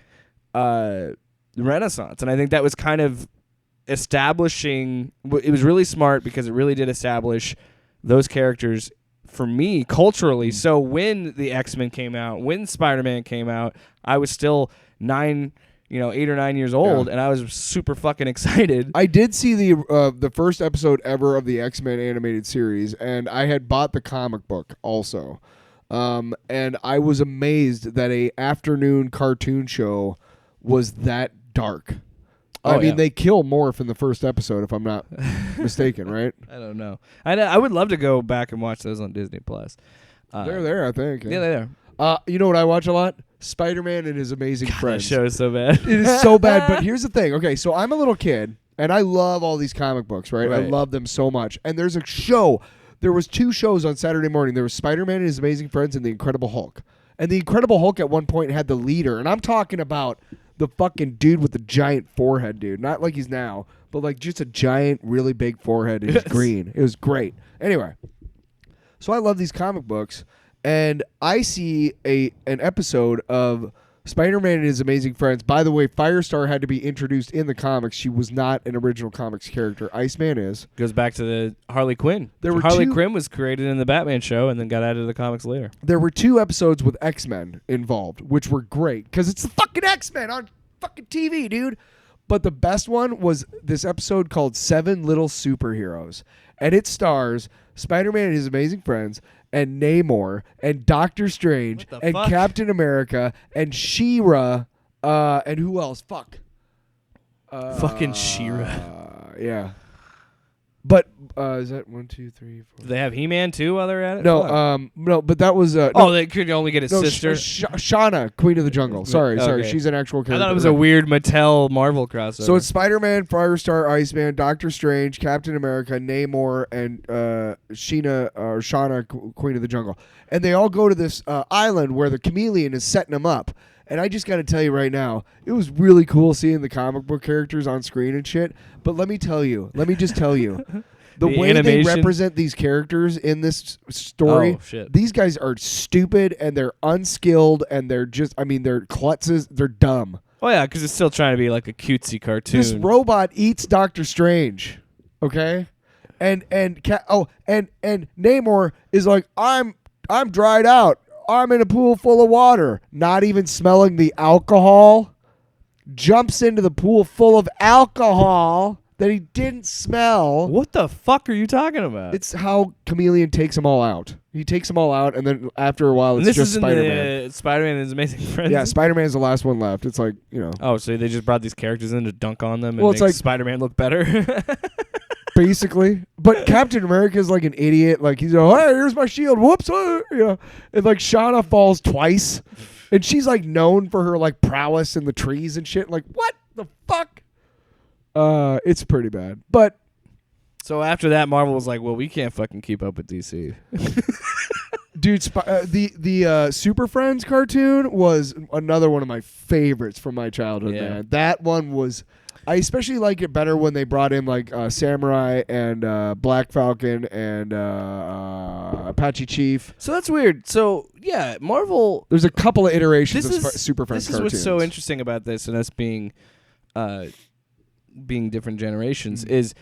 renaissance. And I think that was kind of establishing. It was really smart because it really did establish those characters for me culturally. So when the X-Men came out, when Spider-Man came out, I was still 8 or 9 years old, and I was super fucking excited. I did see the first episode ever of the X-Men animated series, and I had bought the comic book also. And I was amazed that a afternoon cartoon show was that dark. I mean, they kill Morph in the first episode, if I'm not mistaken, right? I don't know. I would love to go back and watch those on Disney Plus. They're there, I think. Yeah, they're there. You know what I watch a lot? Spider-Man and His Amazing Friends. That show is so bad. It is so bad, but here's the thing. Okay, so I'm a little kid, and I love all these comic books, right? I love them so much. And there's a show. There was 2 shows on Saturday morning. There was Spider-Man and His Amazing Friends and The Incredible Hulk. And The Incredible Hulk at one point had the leader, and I'm talking about the fucking dude with the giant forehead, dude. Not like he's now, but like just a giant, really big forehead, and he's green. It was great. Anyway, so I love these comic books, and I see an episode of Spider-Man and His Amazing Friends. By the way, Firestar had to be introduced in the comics. She was not an original comics character. Iceman is. Goes back to the Harley Quinn. Harley Quinn was created in the Batman show and then got added to the comics later. There were 2 episodes with X-Men involved, which were great because it's the fucking X-Men on fucking TV, dude. But the best one was this episode called 7 Little Superheroes. And it stars Spider-Man and His Amazing Friends and Namor and Doctor Strange and Captain America and She-Ra and who else? Fucking She-Ra. Yeah. But is that 1, 2, 3, 4? Do they have He-Man too while they're at it? No, but that was they could only get his sister. Shauna, Queen of the Jungle. Sorry, she's an actual character. I thought it was a weird Mattel Marvel crossover. So it's Spider-Man, Firestar, Iceman, Doctor Strange, Captain America, Namor, and Shauna, Queen of the Jungle, and they all go to this island where the chameleon is setting them up. And I just got to tell you right now, it was really cool seeing the comic book characters on screen and shit. But let me just tell you, the way animation. they represent these characters in this story, these guys are stupid and they're unskilled and they're just, they're klutzes, they're dumb. Oh yeah, because it's still trying to be like a cutesy cartoon. This robot eats Doctor Strange, okay? And Namor is like, I'm dried out. I'm in a pool full of water, not even smelling the alcohol. Jumps into the pool full of alcohol that he didn't smell. What the fuck are you talking about? It's how Chameleon takes them all out. He takes them all out, and then after a while, it's just Spider-Man. Spider-Man and His Amazing Friends. Yeah, Spider-Man's the last one left. It's like, Oh, so they just brought these characters in to dunk on them and make Spider-Man look better? Basically. But Captain America is like an idiot. Like, he's like, hey, here's my shield. Whoops. And like Shauna falls twice. And she's like known for her like prowess in the trees and shit. Like, what the fuck? It's pretty bad. But so after that, Marvel was like, well, we can't fucking keep up with DC. Dude, the Super Friends cartoon was another one of my favorites from my childhood, man. That one was... I especially like it better when they brought in like Samurai and Black Falcon and Apache Chief. So that's weird. So yeah, Marvel. There's a couple of iterations of Super Friends cartoons. This is what's so interesting about this, and us being different generations is,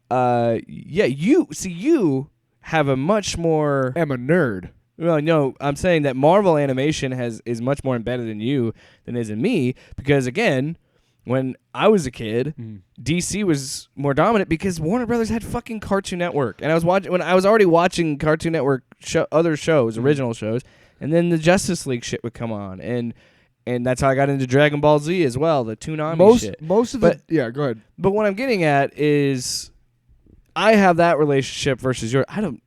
you have a much more. I'm a nerd. Well, no, I'm saying that Marvel animation is much more embedded in you than is in me because again. When I was a kid, DC was more dominant because Warner Brothers had fucking Cartoon Network, and I was already watching Cartoon Network other shows, original shows, and then the Justice League shit would come on, and that's how I got into Dragon Ball Z as well, the Toonami shit. Go ahead. But what I'm getting at is, I have that relationship versus yours. I don't,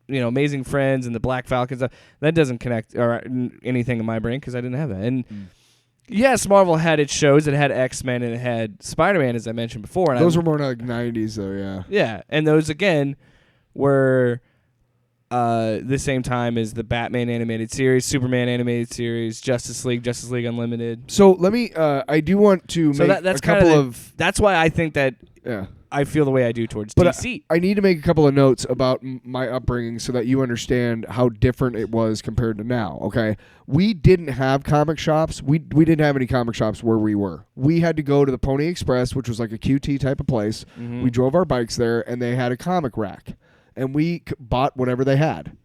Amazing Friends and the Black Falcons, that doesn't connect or anything in my brain because I didn't have that, and. Yes, Marvel had its shows. It had X-Men and it had Spider-Man, as I mentioned before. And those were more like 90s, though, yeah. Yeah, and those, again, were the same time as the Batman animated series, Superman animated series, Justice League Unlimited. So let me, I do want to make that's a couple of... That's why I think that I feel the way I do towards But DC. I need to make a couple of notes about my upbringing so that you understand how different it was compared to now, okay? We didn't have comic shops. We didn't have any comic shops where we were. We had to go to the Pony Express, which was like a QT type of place. Mm-hmm. We drove our bikes there, and they had a comic rack. And we bought whatever they had.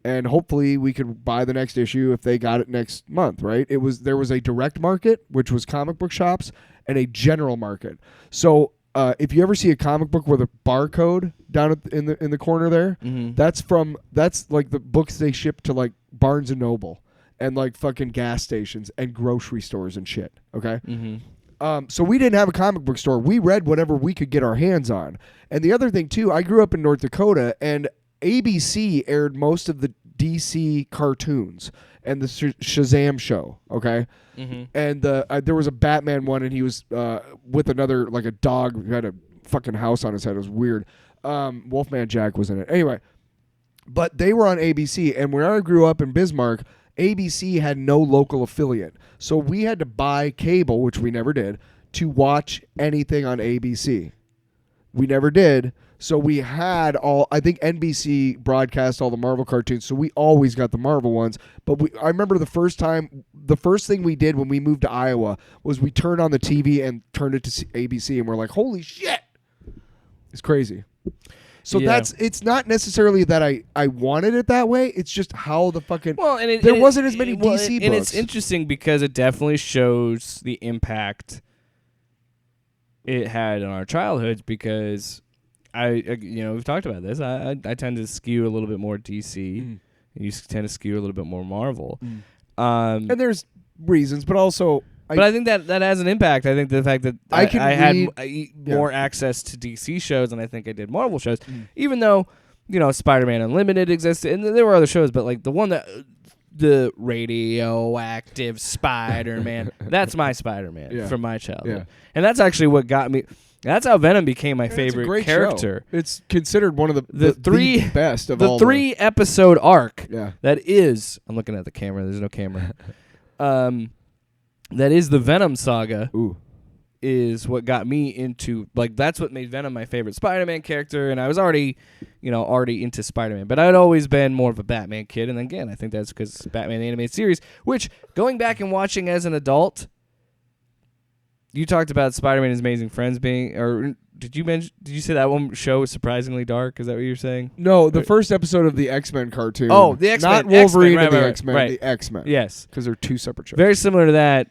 And hopefully we could buy the next issue if they got it next month, right? There was a direct market, which was comic book shops, and a general market. So if you ever see a comic book with a barcode down in the corner there, Mm-hmm. that's like the books they ship to like Barnes and Noble and like fucking gas stations and grocery stores and shit. Okay. Mm-hmm. So we didn't have a comic book store. We read whatever we could get our hands on. And the other thing too, I grew up in North Dakota, and ABC aired most of the DC cartoons and the Shazam show, okay? Mm-hmm. And there was a Batman one, and he was with another, like a dog who had a fucking house on his head. It was weird. Wolfman Jack was in it. Anyway, but they were on ABC, and where I grew up in Bismarck, ABC had no local affiliate. So we had to buy cable, which we never did, to watch anything on ABC. We never did. So we had I think NBC broadcast all the Marvel cartoons, so we always got the Marvel ones. But I remember the first thing we did when we moved to Iowa was we turned on the TV and turned it to ABC, and we're like, holy shit. It's crazy. So it's not necessarily that I wanted it that way. It's just how the fucking there wasn't as many DC books. And it's interesting because it definitely shows the impact it had on our childhoods, because we've talked about this. I tend to skew a little bit more DC. Mm. You tend to skew a little bit more Marvel. Mm. And there's reasons, but also... I think that has an impact. I think the fact that I had more access to DC shows than I think I did Marvel shows, even though, Spider-Man Unlimited existed, and there were other shows, but like the radioactive Spider-Man, that's my Spider-Man from my childhood. Yeah. And that's actually what got me... That's how Venom became my favorite character. Show. It's considered one of the best of all. The 3-episode arc that is... I'm looking at the camera. There's no camera. That is the Venom saga. Ooh. Is what got me into... Like, that's what made Venom my favorite Spider-Man character, and I was already into Spider-Man. But I'd always been more of a Batman kid, and again, I think that's because Batman the Animated Series, which, going back and watching as an adult... You talked about Spider-Man and His Amazing Friends being, or did you say that one show was surprisingly dark? Is that what you're saying? No, the first episode of the X-Men cartoon. Oh, the X-Men. Not Wolverine and the X-Men, right. the X-Men. Yes. Because they're two separate shows. Very similar to that,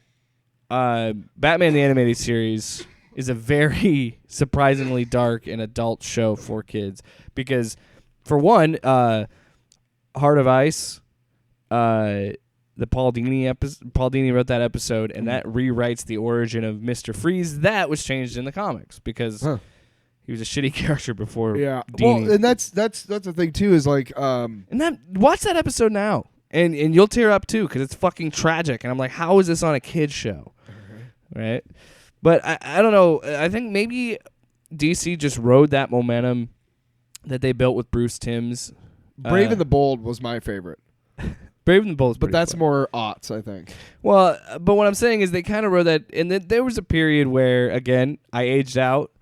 Batman the Animated Series is a very surprisingly dark and adult show for kids. Because, for one, Heart of Ice, the Paul Dini wrote that episode, and that rewrites the origin of Mr. Freeze. That was changed in the comics because he was a shitty character before. Yeah, Dini. Well, and that's the thing too. Is like, and that watch that episode now, and you'll tear up too because it's fucking tragic. And I'm like, how is this on a kids show, right? But I don't know. I think maybe DC just rode that momentum that they built with Bruce Timm's. Brave and the Bold was my favorite. Brave and the Bold, but that's more aughts, I think. Well, but what I'm saying is they kind of wrote that, and there was a period where, again, I aged out,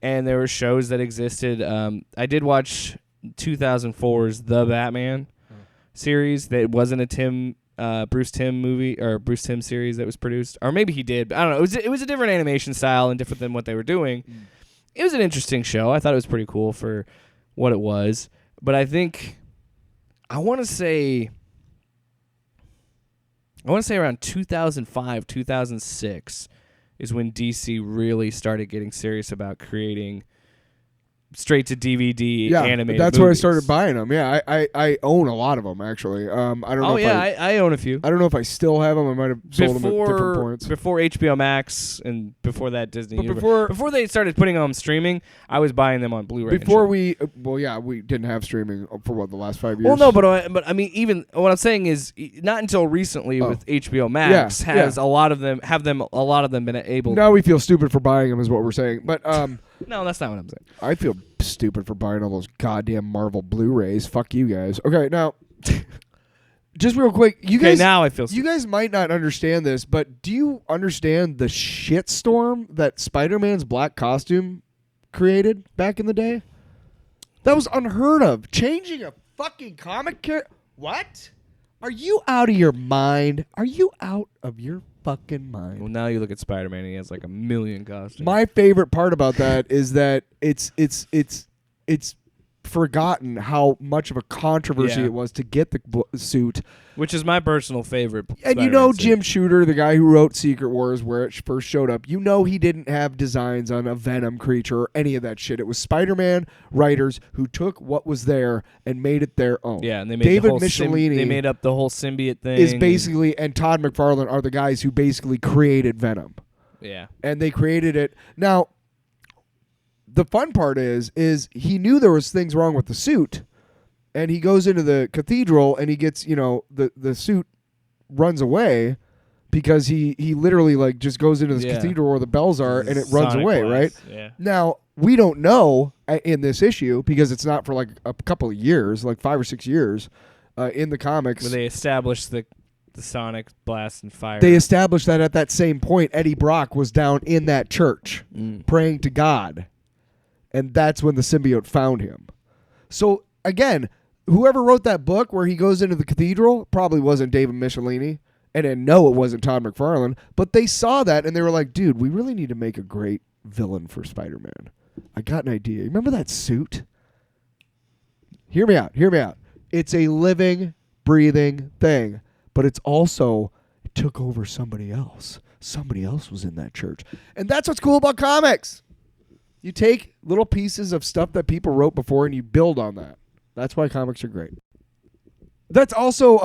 and there were shows that existed. I did watch 2004's The Batman series. That wasn't a Bruce Timm movie or Bruce Timm series that was produced, or maybe he did. But I don't know. It was a different animation style and different than what they were doing. It was an interesting show. I thought it was pretty cool for what it was. But I think I want to say around 2005, 2006 is when DC really started getting serious about creating straight to DVD animated that's movies. when I started buying them. Yeah, I own a lot of them actually. I don't know. I own a few. I don't know if I still have them. I might have sold them at different points. Before HBO Max and before that Disney. But before they started putting them on streaming, I was buying them on Blu-ray. Before we didn't have streaming for the last 5 years. Well, no, but I mean, even what I'm saying is not until recently with HBO Max has a lot of them been able. Now we feel stupid for buying them, is what we're saying. But no, that's not what I'm saying. I feel stupid for buying all those goddamn Marvel Blu-rays. Fuck you guys. Okay, now, just real quick, you guys. Now I feel stupid. You guys might not understand this, but do you understand the shitstorm that Spider-Man's black costume created back in the day? That was unheard of. Changing a fucking comic character. What? Are you out of your mind? Are you out of your fucking mind? Well, now you look at Spider-Man, and he has like 1 million costumes. My favorite part about that is that it's forgotten how much of a controversy it was to get the suit. Which is my personal favorite. And you know Jim Shooter, the guy who wrote Secret Wars, where it first showed up, you know he didn't have designs on a Venom creature or any of that shit. It was Spider-Man writers who took what was there and made it their own. Yeah, and they made David the whole Michelini they made up the whole symbiote thing. is basically, and Todd McFarlane are the guys who basically created Venom. Yeah. And they created it. Now, the fun part is he knew there was things wrong with the suit, and he goes into the cathedral and he gets, the suit runs away because he literally like just goes into this cathedral where the bells are and it runs away, right? Yeah. Now, we don't know in this issue because it's not for like a couple of years, like 5 or 6 years in the comics. Where they established the sonic blast and fire. They established that at that same point, Eddie Brock was down in that church praying to God. And that's when the symbiote found him. So, again, whoever wrote that book where he goes into the cathedral probably wasn't David Michelini. And no, it wasn't Todd McFarlane. But they saw that and they were like, dude, we really need to make a great villain for Spider-Man. I got an idea. You remember that suit? Hear me out. It's a living, breathing thing. But it's also, it took over somebody else. Somebody else was in that church. And that's what's cool about comics. You take little pieces of stuff that people wrote before and you build on that. That's why comics are great. That's also,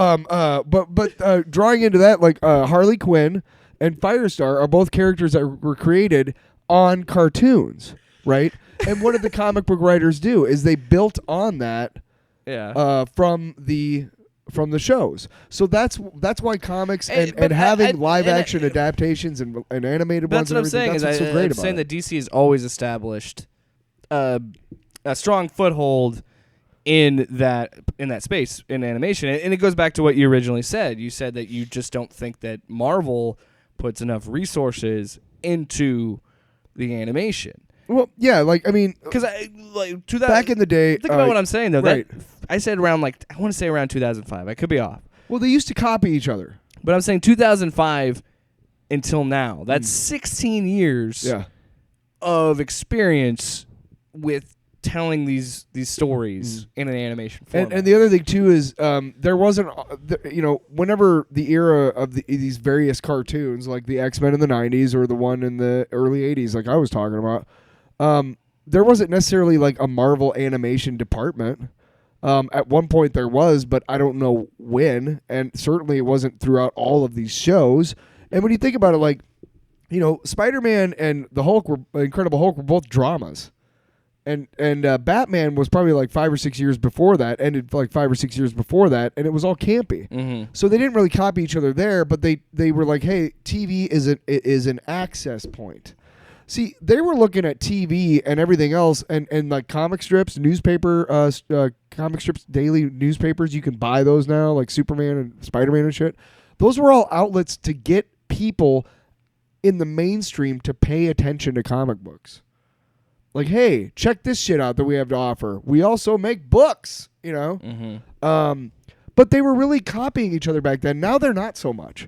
but drawing into that, like Harley Quinn and Firestar are both characters that were created on cartoons, right? And what did the comic book writers do? Is they built on that, from the shows. So that's why comics and having live action adaptations and animated ones and everything, that's what's so great about it. Saying that DC has always established a strong foothold in that space in animation, and it goes back to what you originally said. You said that you just don't think that Marvel puts enough resources into the animation. Well, yeah, like I mean, because back in the day, think about what I'm saying though. Right. I said around I want to say around 2005. I could be off. Well, they used to copy each other, but I'm saying 2005 until now. That's 16 years of experience with telling these stories in an animation format. And the other thing too is there wasn't, whenever the era of these various cartoons, like the X-Men in the 90s or the one in the early 80s, like I was talking about, there wasn't necessarily like a Marvel animation department. At one point there was, but I don't know when, and certainly it wasn't throughout all of these shows. And when you think about it, like, Spider-Man and the Hulk Incredible Hulk were both dramas. And Batman was probably like 5 or 6 years before that, ended like 5 or 6 years before that, and it was all campy. Mm-hmm. So they didn't really copy each other there, but they were like, hey, TV is an access point. See, they were looking at TV and everything else, and like comic strips, comic strips, daily newspapers, you can buy those now, like Superman and Spider-Man and shit. Those were all outlets to get people in the mainstream to pay attention to comic books. Like, hey, check this shit out that we have to offer. We also make books, Mm-hmm. But they were really copying each other back then. Now they're not so much.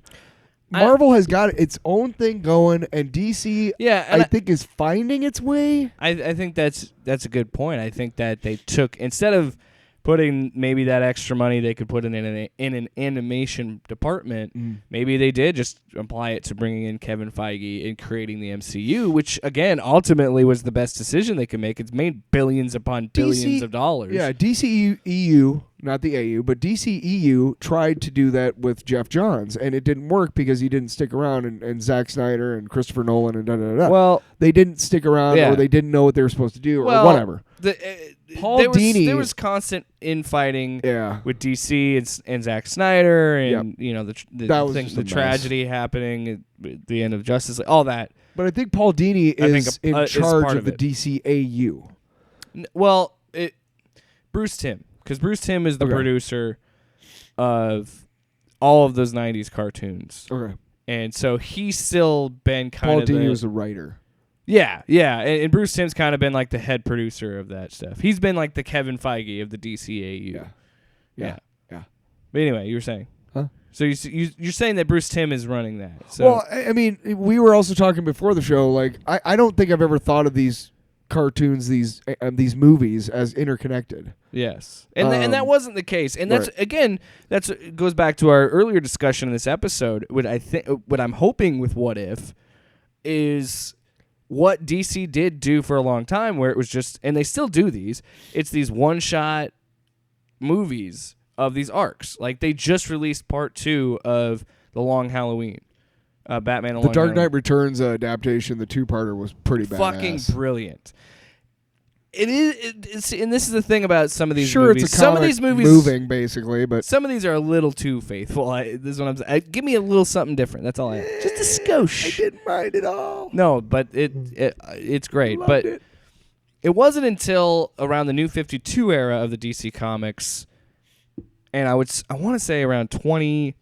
Marvel has got its own thing going, and DC, I think, is finding its way. I think that's a good point. I think that they took, instead of putting maybe that extra money they could put in an animation department, maybe they did just apply it to bringing in Kevin Feige and creating the MCU, which, again, ultimately was the best decision they could make. It's made billions upon billions of dollars. Yeah, DCEU, not the AU, but DCEU tried to do that with Jeff Johns, and it didn't work because he didn't stick around, and Zack Snyder and Christopher Nolan and da-da-da-da. Well, they didn't stick around, or they didn't know what they were supposed to do, or whatever. There was constant infighting with DC and Zack Snyder, and the tragedy happening at the end of Justice League, all that. But I think Paul Dini is in charge of the DCAU. Well, Bruce Timm, because Bruce Timm is the producer of all of those 90s cartoons. Okay. And so he's still been kind Paul of Dini was the writer. Yeah, and Bruce Timm's kind of been like the head producer of that stuff. He's been like the Kevin Feige of the DCAU. Yeah. But anyway, you were saying, huh? So you're saying that Bruce Timm is running that? So. Well, I mean, we were also talking before the show. Like, I don't think I've ever thought of these cartoons, these movies, as interconnected. Yes, and that wasn't the case. And that's again, goes back to our earlier discussion in this episode. What I'm hoping with What If is what DC did do for a long time, where it was just, and they still do these. It's these one-shot movies of these arcs. Like they just released part 2 of The Long Halloween, Batman. The Dark Knight Returns adaptation, the 2-parter, was pretty badass. Fucking brilliant. It is, and this is the thing about some of these sure, movies. It's a some of these movies moving, basically, but some of these are a little too faithful. This is what I'm saying. Give me a little something different. That's all I have. Just a skosh. I didn't mind it all. No, but it's great. Loved it wasn't until around the New 52 era of the DC Comics, and I want to say around 20.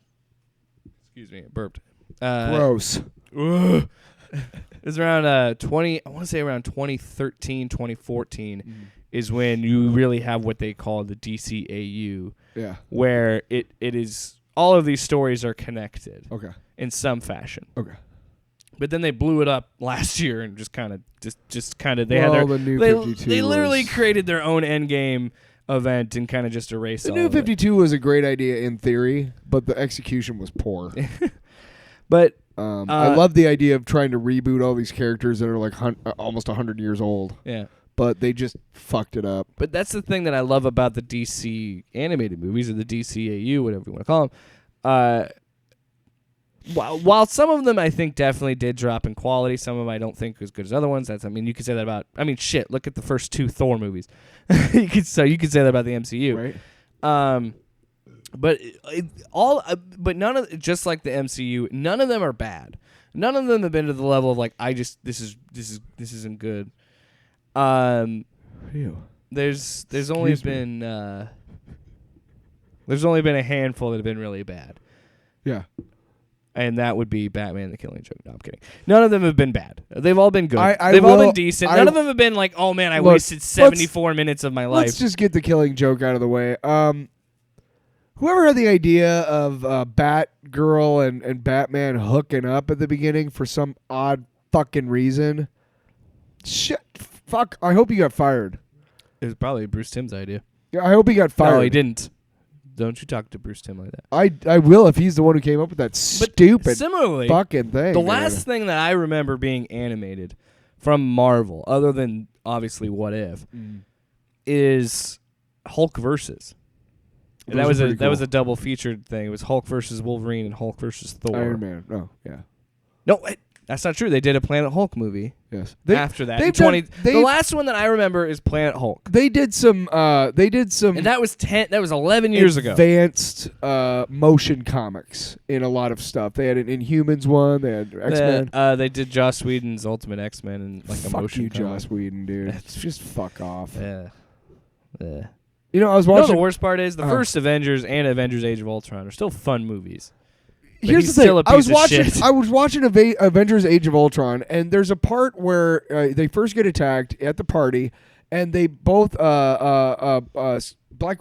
Excuse me, I burped. Gross. It was around 20. I want to say around 2013, 2014 is when you really have what they call the DCAU. Yeah. Where it is all of these stories are connected. Okay. In some fashion. Okay. But then they blew it up last year and just kind of they well, had the New they 52 they literally was... created their own Endgame event and kind of just erased the all New of 52 was a great idea in theory, but the execution was poor. But I love the idea of trying to reboot all these characters that are like almost 100 years old. Yeah. But they just fucked it up. But that's the thing that I love about the DC animated movies, or the DCAU, whatever you want to call them. While some of them I think definitely did drop in quality, some of them I don't think as good as other ones. You could say that about. Shit. Look at the first 2 Thor movies. you could say that about the MCU. Right. But none of, just like the MCU, none of them are bad. None of them have been to the level of like this isn't good. There's only been a handful that have been really bad. Yeah. And that would be Batman the Killing Joke. No, I'm kidding. None of them have been bad. They've all been good. They've all been decent. None of them have been like, oh man, I wasted 74 minutes of my life. Let's just get the Killing Joke out of the way. Whoever had the idea of Batgirl and Batman hooking up at the beginning for some odd fucking reason, fuck, I hope he got fired. It was probably Bruce Timm's idea. Yeah, I hope he got fired. No, he didn't. Don't you talk to Bruce Timm like that. I will if he's the one who came up with that stupid similarly, fucking thing. The last thing that I remember being animated from Marvel, other than obviously What If, is Hulk versus. And that was a double featured thing. It was Hulk versus Wolverine and Hulk versus Thor. Iron Man. Oh, yeah. No, that's not true. They did a Planet Hulk movie. Yes. After that, the last one that I remember is Planet Hulk. They did some. And that was 11 years ago. Advanced motion comics in a lot of stuff. They had an Inhumans one. They had X-Men. They did Joss Whedon's Ultimate X-Men and like fuck a motion you, comic. Joss Whedon, dude. Just fuck off. Yeah. You know, I was watching. The worst part is the first Avengers and Avengers: Age of Ultron are still fun movies. But here's the thing. I was watching Avengers: Age of Ultron, and there's a part where they first get attacked at the party, and they both Black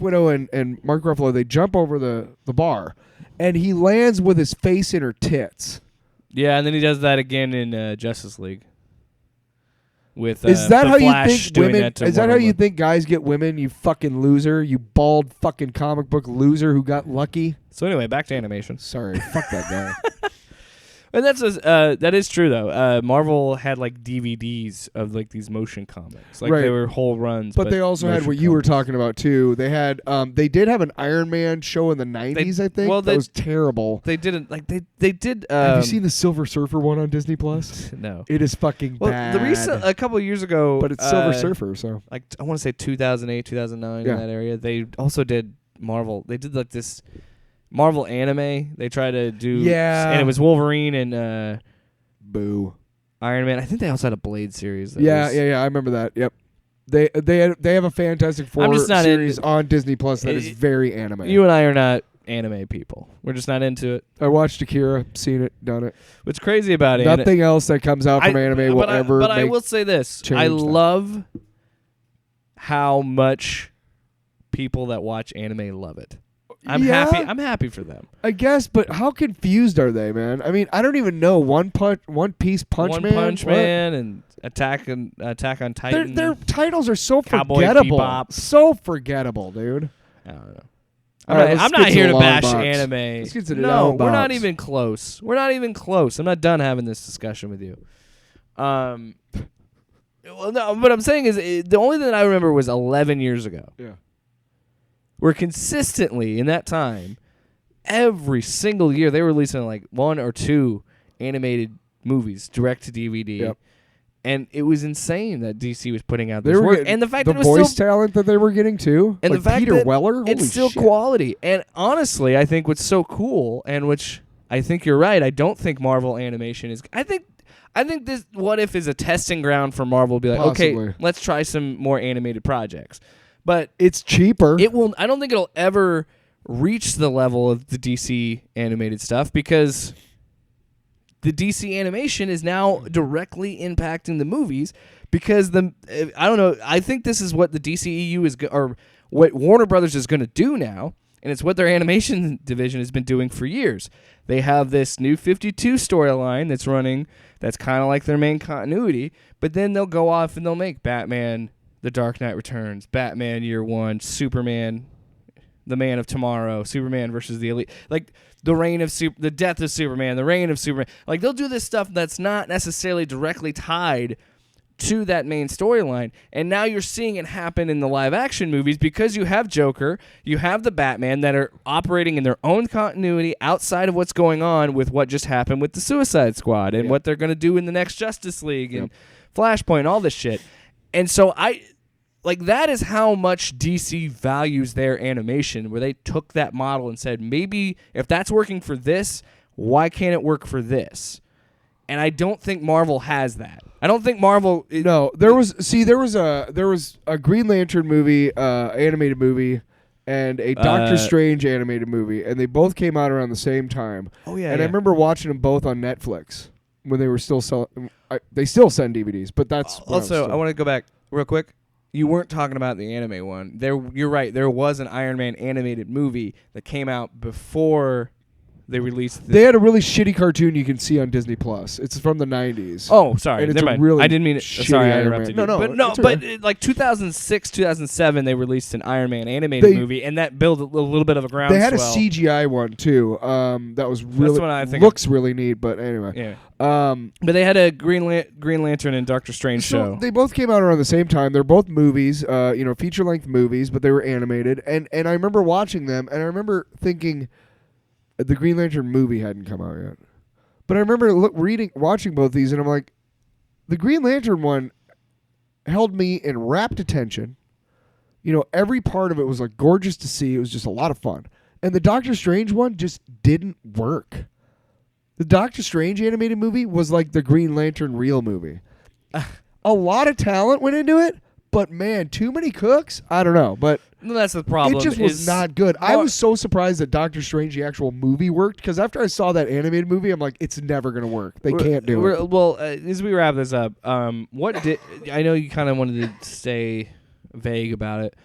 Widow and Mark Ruffalo, they jump over the bar, and he lands with his face in her tits. Yeah, and then he does that again in Justice League. With is that how Flash you think women? Is that how you Wonder think guys get women? You fucking loser! You bald fucking comic book loser who got lucky. So anyway, back to animation. Sorry, fuck that guy. And that is true though. Marvel had like DVDs of like these motion comics, like they were whole runs. But they also had what you were talking about too. They had they did have an Iron Man show in the 90s, I think. That was terrible. They didn't like they did. Have you seen the Silver Surfer one on Disney Plus? No, it is fucking bad. A couple of years ago, but it's Silver Surfer, so like I want to say 2008, 2009 in that area. They also did Marvel. They did like this Marvel anime. They tried to do, and it was Wolverine and Boo, Iron Man. I think they also had a Blade series. Yeah. I remember that. Yep. They have a Fantastic Four series on Disney Plus that is very anime. You and I are not anime people. We're just not into it. I watched Akira, seen it, done it. What's crazy about it? Nothing else that comes out from anime will ever. But I will say this: I love how much people that watch anime love it. I'm happy. I'm happy for them. I guess, but how confused are they, man? I mean, I don't even know. One Piece Punch Man, One Punch Man, and Attack on Titan. Their titles are so Cowboy forgettable. Bebop. So forgettable, dude. I don't know. I'm not here to bash anime. Let's get to the no, long we're not box. even close. We're not even close. I'm not done having this discussion with you. Well, no, what I'm saying is the only thing that I remember was 11 years ago. Yeah. Where consistently in that time, every single year they were releasing like 1 or 2 animated movies direct to DVD. Yep. And it was insane that DC was putting out They this were work. getting And the fact the that it was voice still talent that they were getting too, and like the fact Peter that Weller, holy it's still shit. quality. And honestly, I think what's so cool, and which I think you're right, I don't think Marvel animation is. I think this What If is a testing ground for Marvel to be like, Possibly. okay, let's try some more animated projects. But It's cheaper. it will. I don't think it'll ever reach the level of the DC animated stuff because the DC animation is now directly impacting the movies because I don't know. I think this is what the DCEU is or what Warner Brothers is going to do now, and it's what their animation division has been doing for years. They have this new 52 storyline that's running that's kind of like their main continuity, but then they'll go off and they'll make Batman The Dark Knight Returns, Batman Year One, Superman The Man of Tomorrow, Superman versus the Elite, like the death of Superman, the reign of Superman. Like they'll do this stuff that's not necessarily directly tied to that main storyline, and now you're seeing it happen in the live action movies because you have Joker, you have the Batman that are operating in their own continuity outside of what's going on with what just happened with the Suicide Squad and what they're going to do in the next Justice League and Flashpoint, all this shit. And so that is how much DC values their animation, where they took that model and said, maybe if that's working for this, why can't it work for this? And I don't think Marvel has that. I don't think Marvel. No, there was a Green Lantern movie, animated movie, and a Doctor Strange animated movie, and they both came out around the same time. Oh yeah, and I remember watching them both on Netflix when they were still selling. They still send DVDs, but that's also. I want to go back real quick. You weren't talking about the anime one. You're right. There was an Iron Man animated movie that came out before they released. They had a really shitty cartoon you can see on Disney Plus. It's from the 90s. Oh, sorry. And it's never a mind. really I didn't mean it. Sorry, I interrupted you. No, But like 2006, 2007, they released an Iron Man animated movie, and that built a little bit of a groundswell. They had a CGI one too. That was really That's what I think looks really neat. But anyway, yeah. But they had a Green Lantern and Doctor Strange show. They both came out around the same time. They're both movies, feature length movies, but they were animated. And I remember watching them, and I remember thinking. The Green Lantern movie hadn't come out yet. But I remember watching both these, and I'm like, the Green Lantern one held me in rapt attention. Every part of it was like gorgeous to see. It was just a lot of fun. And the Doctor Strange one just didn't work. The Doctor Strange animated movie was like the Green Lantern real movie. A lot of talent went into it, but man, too many cooks? I don't know, but that's the problem. It just was not good. I was so surprised that Doctor Strange, the actual movie, worked, because after I saw that animated movie, I'm like, it's never going to work. They can't do it. Well, as we wrap this up, I know you kind of wanted to stay vague about it.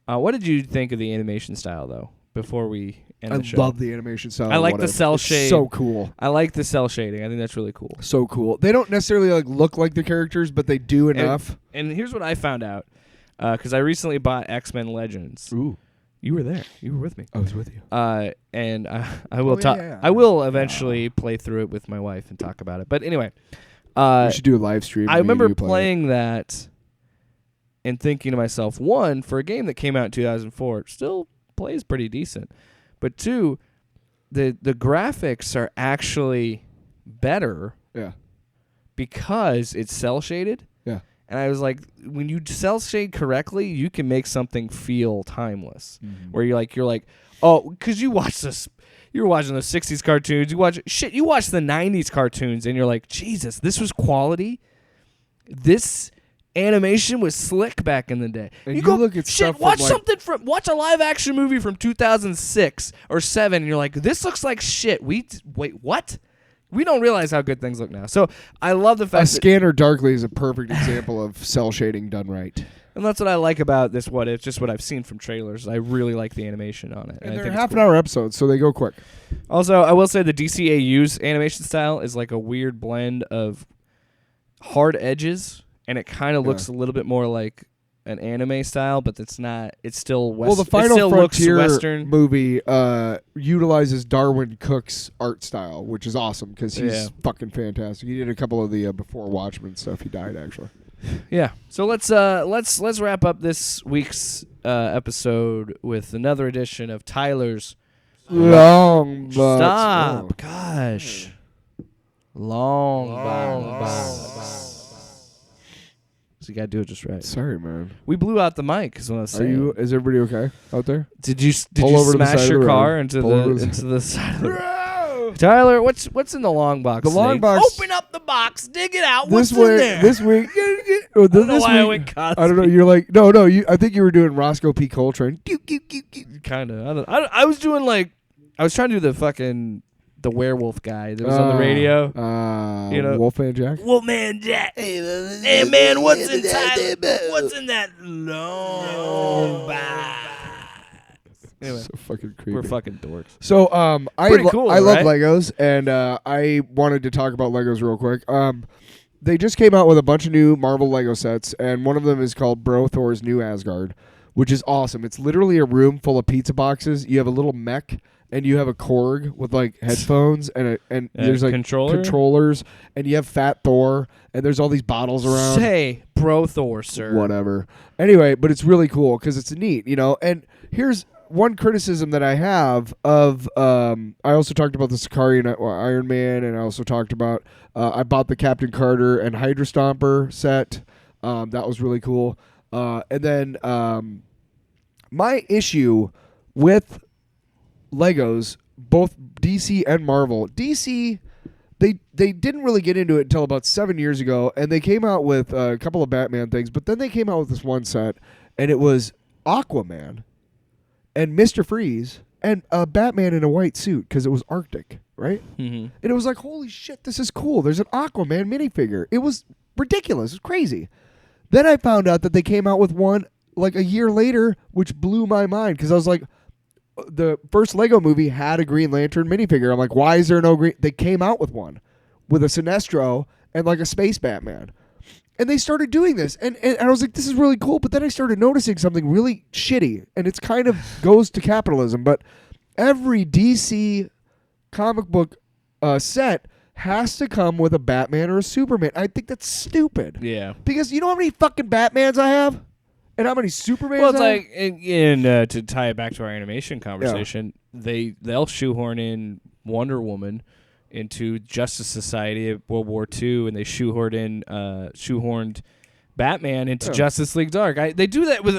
What did you think of the animation style, though, before we end the show? I love the animation style. I like the cell shade. So cool. I like the cell shading. I think that's really cool. So cool. They don't necessarily look like the characters, but they do enough. And here's what I found out. Because I recently bought X-Men Legends. Ooh, you were there. You were with me. I was with you. And I will talk. Yeah. I will eventually play through it with my wife and talk about it. But anyway, we should do a live stream. I remember playing that and thinking to myself, one, for a game that came out in 2004, it still plays pretty decent. But two, the graphics are actually better. Yeah. Because it's cell shaded. Yeah. And I was like, when you cell shade correctly, you can make something feel timeless. Mm-hmm. Where you're like, oh, because you watch this, you're watching the 60s cartoons, you watch the 90s cartoons, and you're like, Jesus, this was quality. This animation was slick back in the day. And you look at shit, stuff watch from, something watch a live action movie from 2006 or 7 and you're like, this looks like shit. Wait, what? We don't realize how good things look now. So I love the fact that Scanner Darkly is a perfect example of cell shading done right. and that's what I like about this What If, just what I've seen from trailers. I really like the animation on it. And I they're think it's half-an-hour episodes, so they go quick. Also, I will say the DCAU's animation style is like a weird blend of hard edges, and it kind of looks a little bit more like an anime style, but it's not. It's still Well, the Final Final Frontier Western movie utilizes Darwin Cook's art style, which is awesome because he's fucking fantastic. He did a couple of the Before Watchmen stuff. He died, actually. Yeah. So let's wrap up this week's episode with another edition of Tyler's Long Box. Stop. Oh. Gosh. Long box. So you gotta do it just right. Sorry, man. We blew out the mic. Is what I was saying. Is everybody okay out there? Did you Pull over to the smash side your of the car road. into Pull over to the side of the road? Tyler, what's in the long box? The long today? box- Open up the box, dig it out. This What's in week, there? this week, I don't know why I went I don't know. You're like, no. I think you were doing Roscoe P. Coltrane. Kind of. I was doing like I was trying to do the werewolf guy that was on the radio. You know, Wolfman Jack. Wolfman Jack. Hey man, what's in Tyler? What's in that long box? Anyway, So fucking creepy. we're fucking dorks. So Pretty cool, I love right? Legos, and I wanted to talk about Legos real quick. They just came out with a bunch of new Marvel Lego sets, and one of them is called Bro Thor's New Asgard, which is awesome. It's literally a room full of pizza boxes. You have a little mech, and you have a Korg with like headphones, and there's like controllers, and you have Fat Thor, and there's all these bottles around. Say Bro Thor, sir. Whatever. Anyway, but it's really cool because it's neat, you know. And here's one criticism that I have of. I also talked about the Sicarian Iron Man, and I also talked about. I bought the Captain Carter and Hydra Stomper set. That was really cool. And then my issue with Legos, both DC and Marvel. DC, they didn't really get into it until about 7 years ago, and they came out with a couple of Batman things, but then they came out with this one set, and it was Aquaman and Mr. Freeze and a Batman in a white suit because it was Arctic, right? Mm-hmm. And it was like, holy shit, this is cool. There's an Aquaman minifigure. It was ridiculous. It was crazy. Then I found out that they came out with one like a year later, which blew my mind because I was like, the first Lego movie had a Green Lantern minifigure. I'm like, why is there no green? They came out with one with a Sinestro and like a space Batman. And they started doing this. And I was like, this is really cool. But then I started noticing something really shitty. And it's kind of goes to capitalism. But every DC comic book set has to come with a Batman or a Superman. I think that's stupid. Yeah. Because you know how many fucking Batmans I have? And how many Supermans Well, it's I have? like, and to tie it back to our animation conversation, they'll shoehorn in Wonder Woman into Justice Society of World War II, and they shoehorned Batman into Justice League Dark. They do that with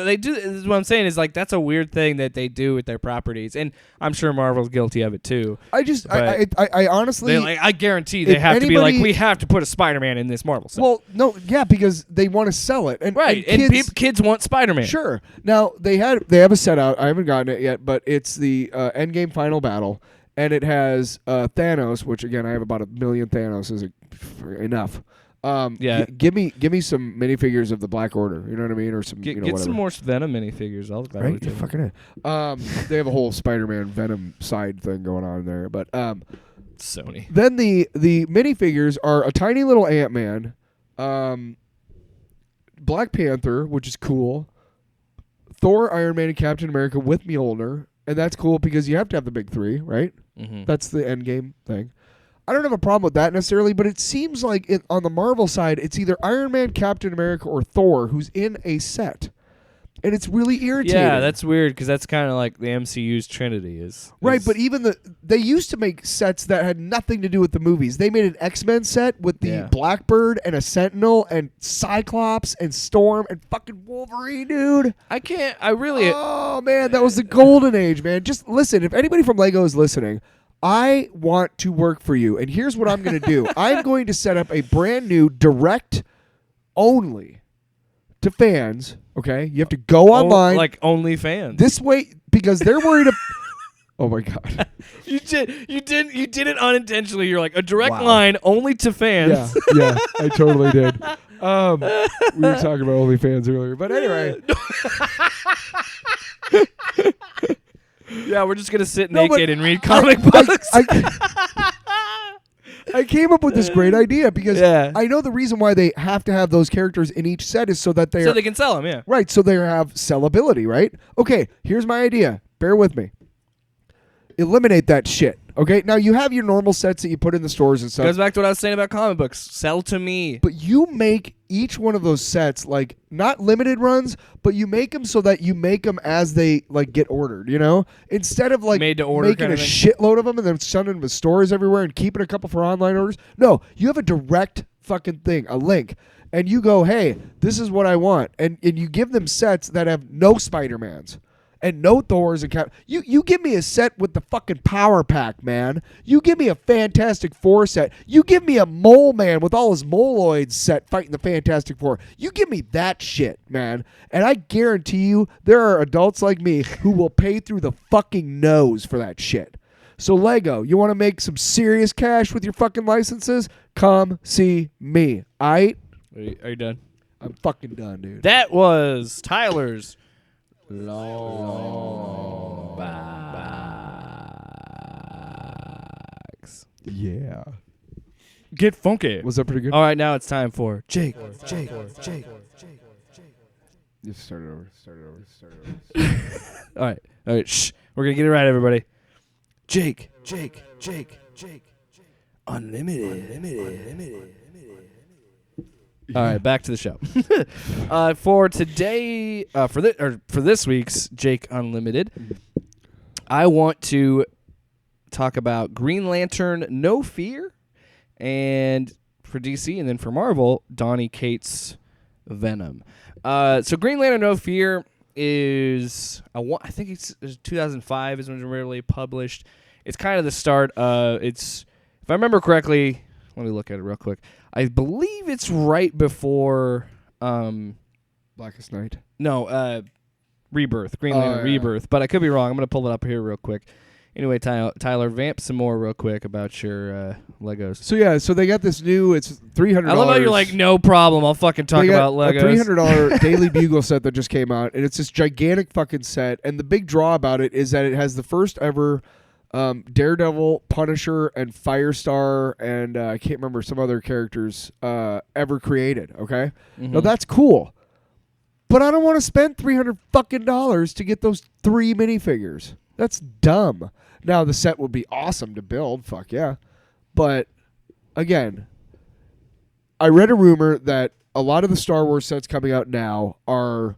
what I'm saying is like that's a weird thing that they do with their properties, and I'm sure Marvel's guilty of it too. I honestly, I guarantee they have to be like, we have to put a Spider-Man in this Marvel set. Well, no, yeah, because they want to sell it, and kids want Spider-Man. Sure. Now they have a set out. I haven't gotten it yet, but it's the Endgame Final Battle, and it has Thanos, which again I have about 1 million Thanos. Is enough? Give me some minifigures of the Black Order. You know what I mean, or some get whatever. some more Venom minifigures. I'll buy Right, fucking it. They have a whole Spider-Man Venom side thing going on there, but Sony. Then the minifigures are a tiny little Ant-Man, Black Panther, which is cool, Thor, Iron Man, and Captain America with Mjolnir, and that's cool because you have to have the big three, right? Mm-hmm. That's the Endgame thing. I don't have a problem with that necessarily, but it seems like on the Marvel side, it's either Iron Man, Captain America, or Thor who's in a set. And it's really irritating. Yeah, that's weird because that's kind of like the MCU's Trinity is. Right, but even they used to make sets that had nothing to do with the movies. They made an X-Men set with the Blackbird and a Sentinel and Cyclops and Storm and fucking Wolverine, dude. Oh, man, that was the golden age, man. Just listen, if anybody from Lego is listening, I want to work for you, and here's what I'm going to do. I'm going to set up a brand new direct only to fans. Okay, you have to go online like OnlyFans. this way because they're worried. Oh my god! You did it unintentionally. You're like a direct Wow. line only to fans. Yeah, I totally did. We were talking about OnlyFans earlier, but anyway. Yeah, we're just gonna sit No, but naked and read comic books. I came up with this great idea because Yeah. I know the reason why they have to have those characters in each set is so that so they can sell them. Yeah. right, so they have sellability, right? Okay, here's my idea. Bear with me. Eliminate that shit. Okay, now you have your normal sets that you put in the stores and stuff. Goes back to what I was saying about comic books. Sell to me. But you make each one of those sets like not limited runs, but you make them so that you make them as they like get ordered. You know, instead of like Made to order making kind a of thing. shitload of them and then sending them to stores everywhere and keeping a couple for online orders. No, you have a direct fucking thing, a link, and you go, hey, this is what I want, and you give them sets that have no Spider-Mans. And no Thors and you give me a set with the fucking power pack, man. You give me a Fantastic Four set. You give me a Mole Man with all his moloids set fighting the Fantastic Four. You give me that shit, man. And I guarantee you there are adults like me who will pay through the fucking nose for that shit. So Lego, you want to make some serious cash with your fucking licenses? Come see me. Aight? Are you done? I'm fucking done, dude. That was Tyler's long box. Yeah. Get funky. Was that pretty good? All right, now it's time for Jake. You start it over. All right. Shh. We're gonna get it right, everybody. Jake. Unlimited. All right, back to the show. For today, for this week's Jake Unlimited, I want to talk about Green Lantern No Fear, and for DC, and then for Marvel, Donny Cates' Venom. So Green Lantern No Fear is I think it's 2005 is when it was really published. It's kind of the start. It's, if I remember correctly, let me look at it real quick. I believe it's right before Blackest Night. No, Rebirth, Green Lantern Rebirth. But I could be wrong. I'm going to pull it up here real quick. Anyway, Tyler, vamp some more real quick about your Legos. So they got this new, it's $300. I love how you're like, no problem, I'll fucking talk about Legos. A $300 Daily Bugle set that just came out, and it's this gigantic fucking set. And the big draw about it is that it has the first ever Daredevil, Punisher, and Firestar, and I can't remember some other characters ever created. Okay, now that's cool, but I don't want to spend $300 fucking to get those 3 minifigures. That's dumb. Now the set would be awesome to build. Fuck yeah, but again, I read a rumor that a lot of the Star Wars sets coming out now are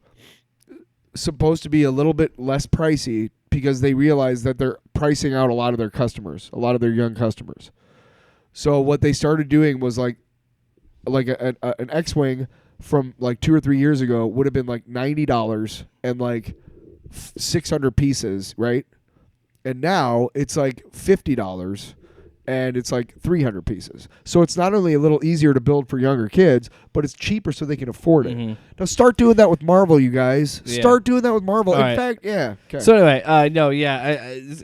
supposed to be a little bit less pricey because they realize that they're pricing out a lot of their customers, a lot of their young customers. So what they started doing was like an X-Wing from like 2 or 3 years ago would have been like $90 and like 600 pieces, right? And now it's like $50 and it's like 300 pieces. So it's not only a little easier to build for younger kids, but it's cheaper so they can afford it. Now start doing that with Marvel, you guys. Yeah. Start doing that with Marvel. All In right. fact, yeah. Okay. So anyway,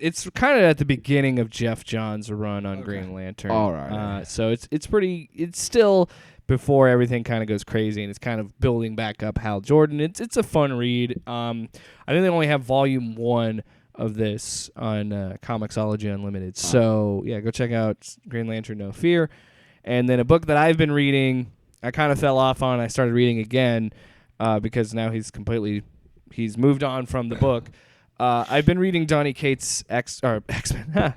it's kind of at the beginning of Jeff Johns' run on Green Lantern. All right. So it's still before everything kind of goes crazy, and it's kind of building back up Hal Jordan. It's a fun read. I think they only have volume 1 of this on Comixology Unlimited. So yeah, go check out Green Lantern No Fear. And then a book that I've been reading, I kind of fell off on. I started reading again because now he's moved on from the book. I've been reading Donny Cates' X-Men.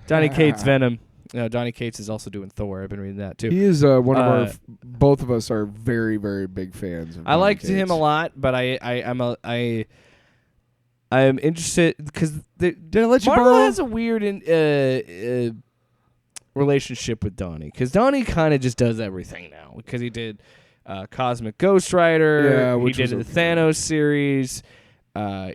Donny Cates' Venom. Donny Cates is also doing Thor. I've been reading that too. He is one of our. Both of us are very, very big fans. Of I liked Donny him Cates. a lot, but I'm interested because Did I let you Marvel borrow? has a weird relationship with Donny, because Donny kind of just does everything now, because he did Cosmic Ghost Rider, he which did was the Thanos series.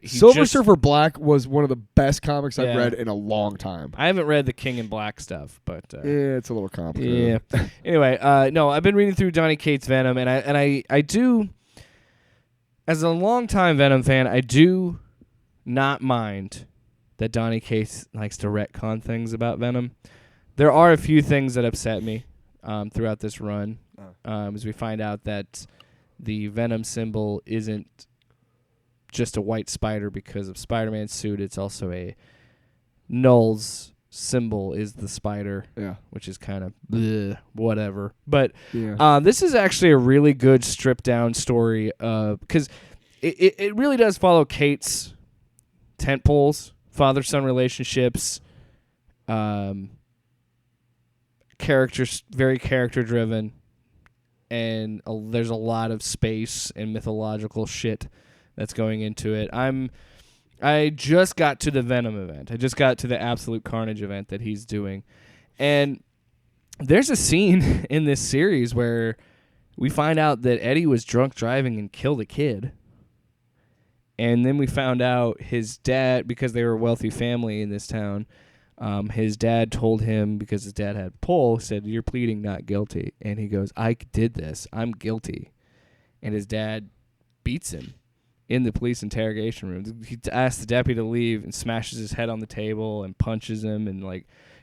Silver Surfer Black was one of the best comics I've Yeah. read in a long time. I haven't read the King in Black stuff, but Yeah, it's a little complicated. yeah. Anyway, no, I've been reading through Donny Cates' Venom, and I do. as a longtime Venom fan, I do not mind that Donny Cates likes to retcon things about Venom. There are a few things that upset me throughout this run, as we find out that the Venom symbol isn't just a white spider because of Spider-Man's suit. It's also a Null's symbol is the spider, which is kind of whatever. But this is actually a really good stripped-down story because it really does follow Kate's tentpoles, father-son relationships, characters, very character-driven, and there's a lot of space and mythological shit that's going into it. I just got to the Venom event. I just got to the Absolute Carnage event that he's doing. And there's a scene in this series where we find out that Eddie was drunk driving and killed a kid. And then we found out his dad, because they were a wealthy family in this town, his dad told him, because his dad had pull, said, "You're pleading not guilty." And he goes, "I did this. I'm guilty." And his dad beats him in the police interrogation room. He asks the deputy to leave and smashes his head on the table and punches him and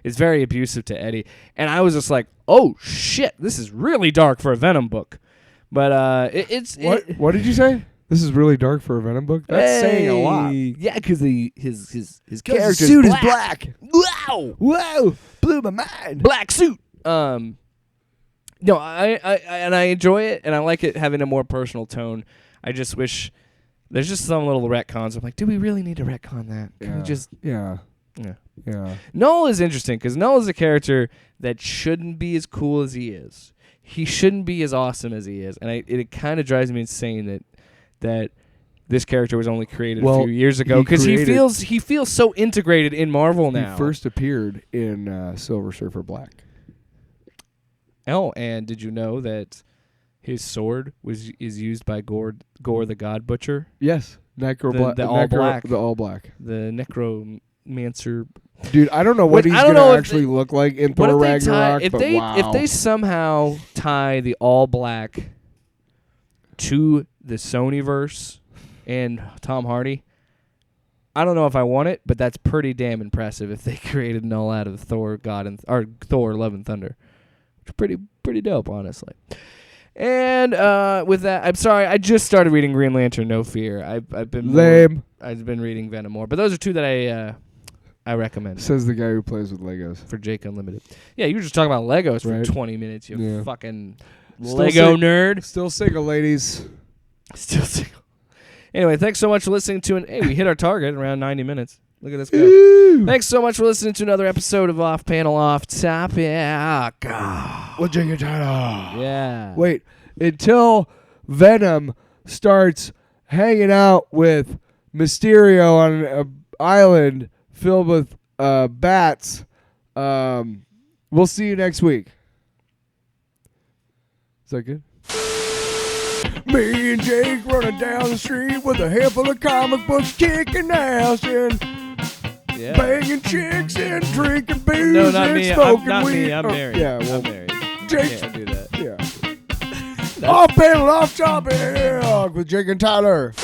it's very abusive to Eddie. And I was just like, oh shit, this is really dark for a Venom book. But What did you say? This is really dark for a Venom book? That's saying a lot. Yeah, because his character's suit black. is black. Wow. Whoa. Blew my mind. Black suit. No, I enjoy it, and I like it having a more personal tone. I just wish there's just some little retcons. I'm like, do we really need to retcon that? Can we just... Yeah. Null is interesting, because Null is a character that shouldn't be as cool as he is. He shouldn't be as awesome as he is. And it kind of drives me insane that this character was only created a few years ago, because he feels so integrated in Marvel now. He first appeared in Silver Surfer Black. Oh, and did you know that his sword is used by Gore the God Butcher? Yes, The all black. The The necromancer. Dude, I don't know what he's gonna actually look like in Thor Ragnarok. If they somehow tie the all black to the Sonyverse and Tom Hardy, I don't know if I want it, but that's pretty damn impressive if they created Null out of Thor Thor Love and Thunder. Which is pretty dope, honestly. And with that, I'm sorry, I just started reading Green Lantern. No fear, I've been lame. I've been reading Venom more, but those are two that I recommend. Says the guy who plays with Legos for Jake Unlimited. Yeah, you were just talking about Legos for 20 minutes. You fucking Lego nerd. Still single, ladies. Still single. Anyway, thanks so much for listening to Hey, we hit our target around 90 minutes. Look at this go. Thanks so much for listening to another episode of Off Panel Off Topic. What's your title? Yeah. Wait, until Venom starts hanging out with Mysterio on an island filled with bats. We'll see you next week. Is that good? Me and Jake running down the street with a handful of comic books, kicking ass and banging chicks and drinking booze No, not and me. smoking weed. Me. I'm married. Yeah, well, I'm married. Jake, Can't do that. yeah. Off panel, off topic with Jake and Tyler.